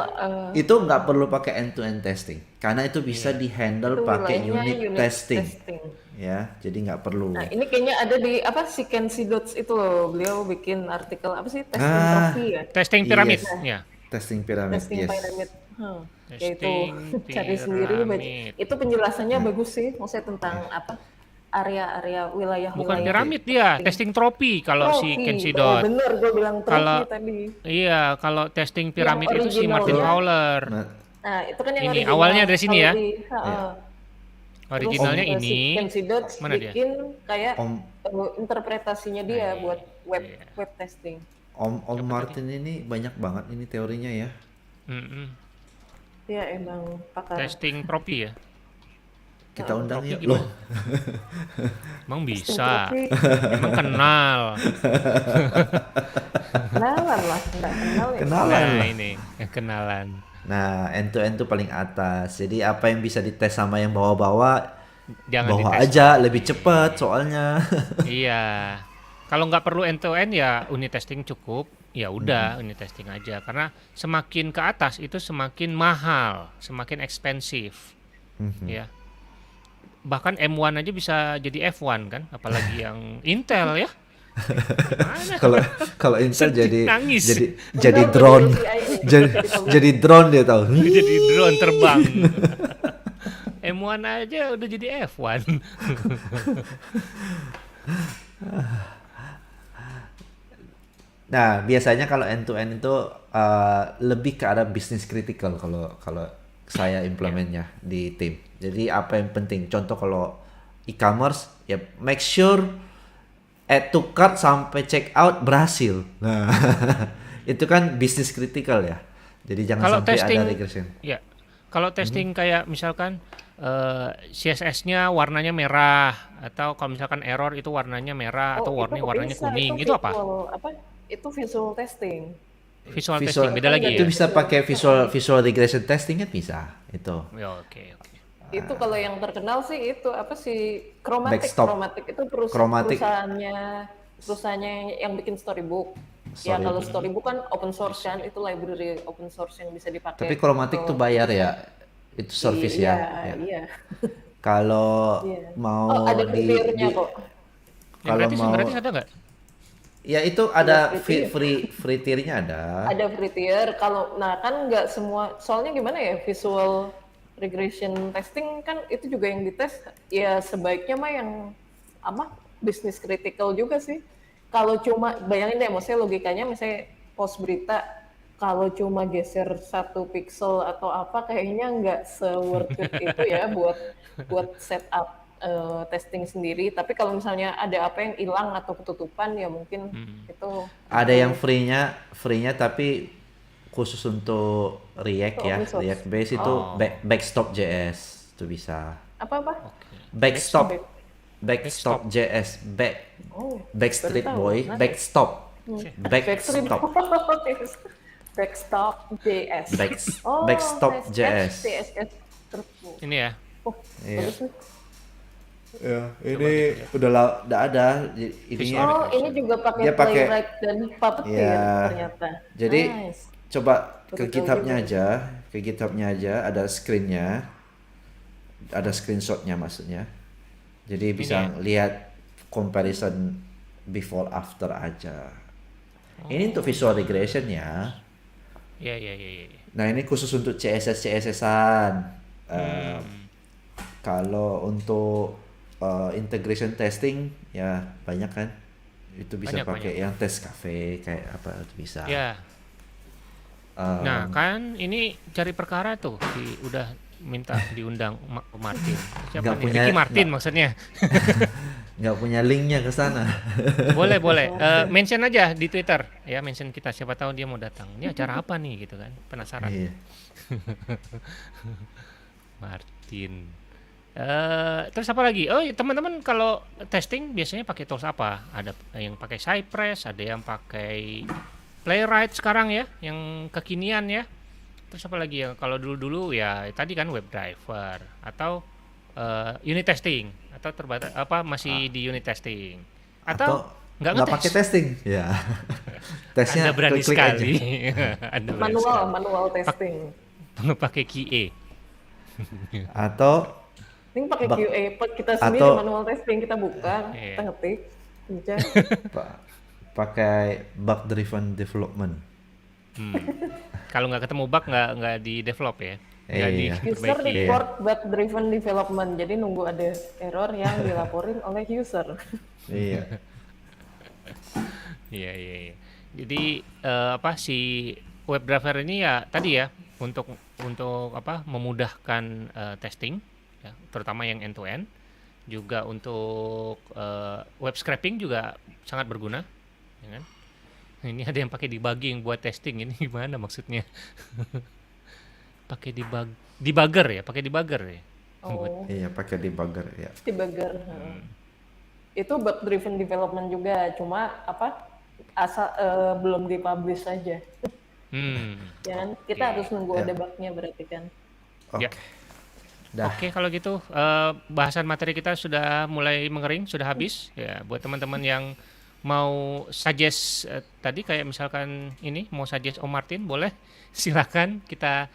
S2: Itu nggak perlu pakai end to end testing karena itu bisa
S1: Iya.
S3: itu
S2: dihandle pakai
S3: wilayahnya
S2: unit
S3: unit
S2: testing
S3: testing.
S2: ya, jadi nggak perlu.
S3: Nah, ini kayaknya ada di apa Sikensi Dots itu loh. Beliau bikin artikel apa sih testing
S2: Ah,
S3: trophy ya?
S1: Testing piramid,
S2: yes,
S1: ya.
S2: testing pyramid,
S3: Testing
S2: yes.
S3: pyramid. Ya itu
S1: Testing
S3: cari sendiri.
S1: piramid.
S3: Itu penjelasannya bagus sih. Maksudnya tentang apa area-area
S1: Bukan
S3: wilayah-wilayah
S1: piramid dia, testing tropi kalau si
S3: trofi.
S1: Kensi
S3: Oh
S1: Dot.
S3: bener, gue bilang
S1: Kalau
S3: trofi tadi.
S1: iya, kalau testing piramid itu si
S3: originalnya,
S1: Martin Fowler.
S2: Nah,
S3: Nah itu kan yang
S1: Ini
S3: original.
S1: awalnya dari sini
S3: Kalau
S1: ya.
S3: di,
S2: Iya.
S1: Originalnya
S3: terus,
S1: ini.
S3: si Kensi Dots
S1: Mana dia?
S3: bikin kayak
S2: Om
S3: interpretasinya dia buat web
S1: iya.
S3: web testing.
S2: Om Martin ini banyak banget ini teorinya ya.
S1: Mm-mm.
S3: Ya emang pakar.
S1: Testing tropi ya.
S2: Kita undang
S1: Tropi
S2: yuk.
S1: gimana?
S2: Loh,
S1: Emang bisa.
S3: Trofi.
S1: Emang kenal.
S3: Kenalan lah, nggak kenal ya.
S2: kenalan
S1: Nah,
S2: lah.
S1: ini kenalan.
S2: Nah, end to end tuh paling atas. Jadi apa yang bisa dites sama yang bawa-bawa,
S1: Jangan
S2: bawa
S1: dites.
S2: aja lebih cepat soalnya.
S1: Iya. Kalau nggak perlu end to end ya unit testing cukup. Ya udah unit testing aja. Karena semakin ke atas itu semakin mahal, semakin ekspensif. Ya. Bahkan M1 aja bisa jadi F1 kan, apalagi yang Intel ya. Gimana?
S2: Kalau kalau Intel
S1: Sedih nangis.
S2: jadi
S3: Enggak,
S2: drone.
S3: jadi CIA.
S2: jadi drone dia tahu.
S1: Jadi drone terbang. M1 aja udah jadi F1.
S2: Nah, biasanya kalau end to end itu lebih ke arah business critical kalau kalau saya implementnya di tim. Jadi apa yang penting? Contoh kalau e-commerce ya make sure add to cart sampai check out berhasil. Nah, itu kan business critical ya. Jadi jangan
S1: Kalau
S2: sampai
S1: testing,
S2: ada regression.
S1: ya. Kalau testing kayak misalkan CSS-nya warnanya merah atau kalau misalkan error itu warnanya merah atau
S3: itu
S1: warnanya
S3: bisa,
S1: kuning, itu apa?
S3: Itu visual testing.
S1: Visual testing beda lagi
S2: itu
S1: ya.
S2: bisa pakai visual regression testing kan bisa itu.
S1: Ya, oke.
S3: Itu kalau yang terkenal sih itu apa sih Chromatic.
S2: Backstop.
S3: Chromatic itu
S2: Chromatic.
S3: perusahaannya yang bikin storybook. Ya kalau storybook kan open source kan, itu library open source yang bisa dipakai.
S2: Tapi Chromatic tuh bayar ya. Itu service ya.
S3: Iya.
S2: Kalau
S3: Iya.
S2: mau
S3: ada
S2: di
S3: fiturnya kok.
S1: Yang gratis ada nggak?
S2: ya itu ada
S3: free
S2: free tier-nya ada.
S3: Ada free tier. Kalau nah kan nggak semua, soalnya gimana ya, visual regression testing kan itu juga yang dites ya sebaiknya mah yang business critical juga sih. Kalau cuma bayangin deh, maksudnya logikanya misalnya post berita kalau cuma geser 1 pixel atau apa kayaknya nggak se-worth it itu ya buat setup testing sendiri. Tapi kalau misalnya ada apa yang hilang atau ketutupan ya mungkin itu
S2: Ada yang free-nya tapi khusus untuk React ya,
S3: open source.
S2: React base itu backstop JS itu bisa.
S3: apa
S2: Backstop JS, Backstreet
S3: baru tahu.
S2: Boy, backstop
S3: Backstop JS.
S2: Backstop JS.
S3: CSS
S1: Ini ya.
S2: Iya.
S3: bagus nih.
S2: Ya, ini udah ada ininya.
S3: Ini juga pakai
S2: Dia pakai-
S3: playwright dan puppeteer
S2: Ya.
S3: ternyata.
S2: Jadi
S3: Nice.
S2: coba ke
S3: Betul
S2: GitHub-nya
S3: juga.
S2: aja, ada screen-nya, ada screenshot-nya maksudnya. Jadi bisa lihat comparison before after aja. Ini untuk visual regression ya.
S1: Iya.
S2: Nah ini khusus untuk CSS-an. Kalau untuk integration testing ya banyak kan. Itu bisa
S1: Banyak,
S2: pakai yang test cafe kayak apa itu bisa.
S1: Ya. Nah, kan ini cari perkara tuh udah minta diundang Martin. Siapa
S2: Nggak
S1: nih?
S2: punya-
S1: Ricky Martin maksudnya.
S2: Nggak punya linknya ke sana.
S1: Boleh. Mention aja di Twitter ya, mention kita, siapa tahu dia mau datang. Ini acara apa nih gitu kan? Penasaran.
S2: Iya.
S1: Martin. Terus apa lagi? Oh, ya, teman-teman kalau testing biasanya pakai tools apa? Ada yang pakai Cypress, ada yang pakai Playwright sekarang ya, yang kekinian ya. Terus apa lagi ya? Kalau dulu-dulu ya tadi kan WebDriver atau unit testing atau masih di unit testing. Atau nggak
S2: nggak pakai
S1: ngetes?
S2: testing, ya. Tesnya
S1: Anda berani
S2: klik-klik aja.
S1: sekali. Anda berani sekali.
S3: Manual testing.
S1: Pakai QA.
S2: Atau
S3: Ini pakai
S2: bak-
S3: QA, kita sendiri
S2: atau
S3: manual testing, kita buka, kita
S1: Iya.
S3: ngetik, dicek.
S2: pa- pakai bug driven development.
S1: Kalau nggak ketemu bug nggak di develop ya, nggak
S2: Iya.
S3: User
S1: diperbaiki ya.
S3: report bug driven development, jadi nunggu ada error yang dilaporin oleh user.
S2: Iya.
S1: Iya, iya, iya. Jadi apa si web driver ini ya tadi ya untuk apa memudahkan testing ya, terutama yang end to end, juga untuk web scraping juga sangat berguna, ya kan? Ini ada yang pakai debugging buat testing, ini gimana maksudnya? Pakai debugger ya, pakai debugger ya.
S3: Oh,
S2: Iya, pakai debugger ya.
S3: debugger. Itu bug driven development juga, cuma apa asal belum dipublish saja.
S1: Hmm.
S3: Ya kan? Kita
S1: Oke.
S3: harus nunggu
S2: Ya.
S3: ada bugnya berarti kan.
S2: Oke.
S1: Ya.
S2: Dah.
S1: Oke, kalau gitu bahasan materi kita sudah mulai mengering, sudah habis. Ya, buat teman-teman yang mau suggest tadi kayak misalkan ini mau suggest Om Martin, boleh silakan kita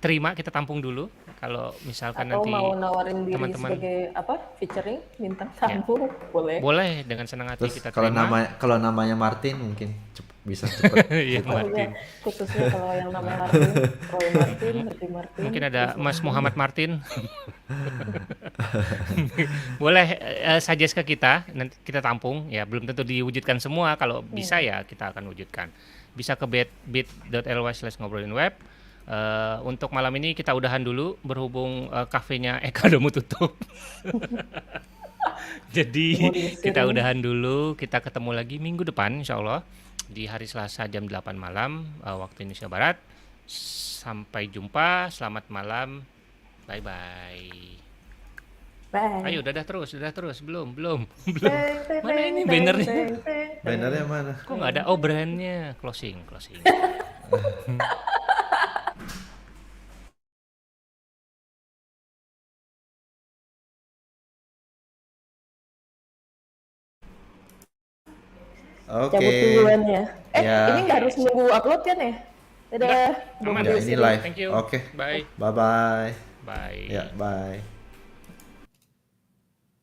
S1: terima, kita tampung dulu. Kalau misalkan
S3: Atau
S1: nanti
S3: mau nawarin diri
S1: teman-teman
S3: sebagai apa featuring bintang tamu, boleh.
S1: boleh dengan senang hati
S2: Terus
S1: kita
S2: kalau
S1: terima.
S2: namanya Martin mungkin bisa cepet.
S1: Iya,
S3: Oh iya,
S1: Martin.
S3: khususnya kalau yang namanya Martin, Roy Martin, Martin Martin.
S1: Mungkin ada
S3: terus
S1: Mas Muhammad Martin. Boleh suggest ke kita, nanti kita tampung. Ya, belum tentu diwujudkan semua. Kalau bisa ya kita akan wujudkan. Bisa ke bit.ly/ngobrolinweb. Untuk malam ini kita udahan dulu berhubung kafenya Eka udah mau tutup. Jadi
S3: Mau diusir
S1: kita
S3: ini.
S1: udahan dulu. Kita ketemu lagi minggu depan insya Allah di hari Selasa jam 8 malam waktu Indonesia Barat. Sampai jumpa, selamat malam. Bye bye.
S3: Bye.
S1: Ayo dadah terus, belum.
S3: Teng, teng,
S1: Mana
S3: teng,
S1: ini
S3: teng,
S1: bannernya?
S3: teng, teng, teng.
S2: Bannernya mana?
S1: Kok nggak ada? Oh, brandnya closing.
S2: Oke.
S3: Cabut duluan ya.
S2: Ya.
S3: Ini nggak harus nunggu upload kan ya? Dadah.
S1: Enggak,
S3: Belum
S1: aman.
S2: Ya,
S3: diusir
S2: ini
S3: ya.
S2: live.
S1: Thank you.
S2: Oke.
S1: Bye.
S2: Bye bye.
S1: Bye.
S2: Ya, bye.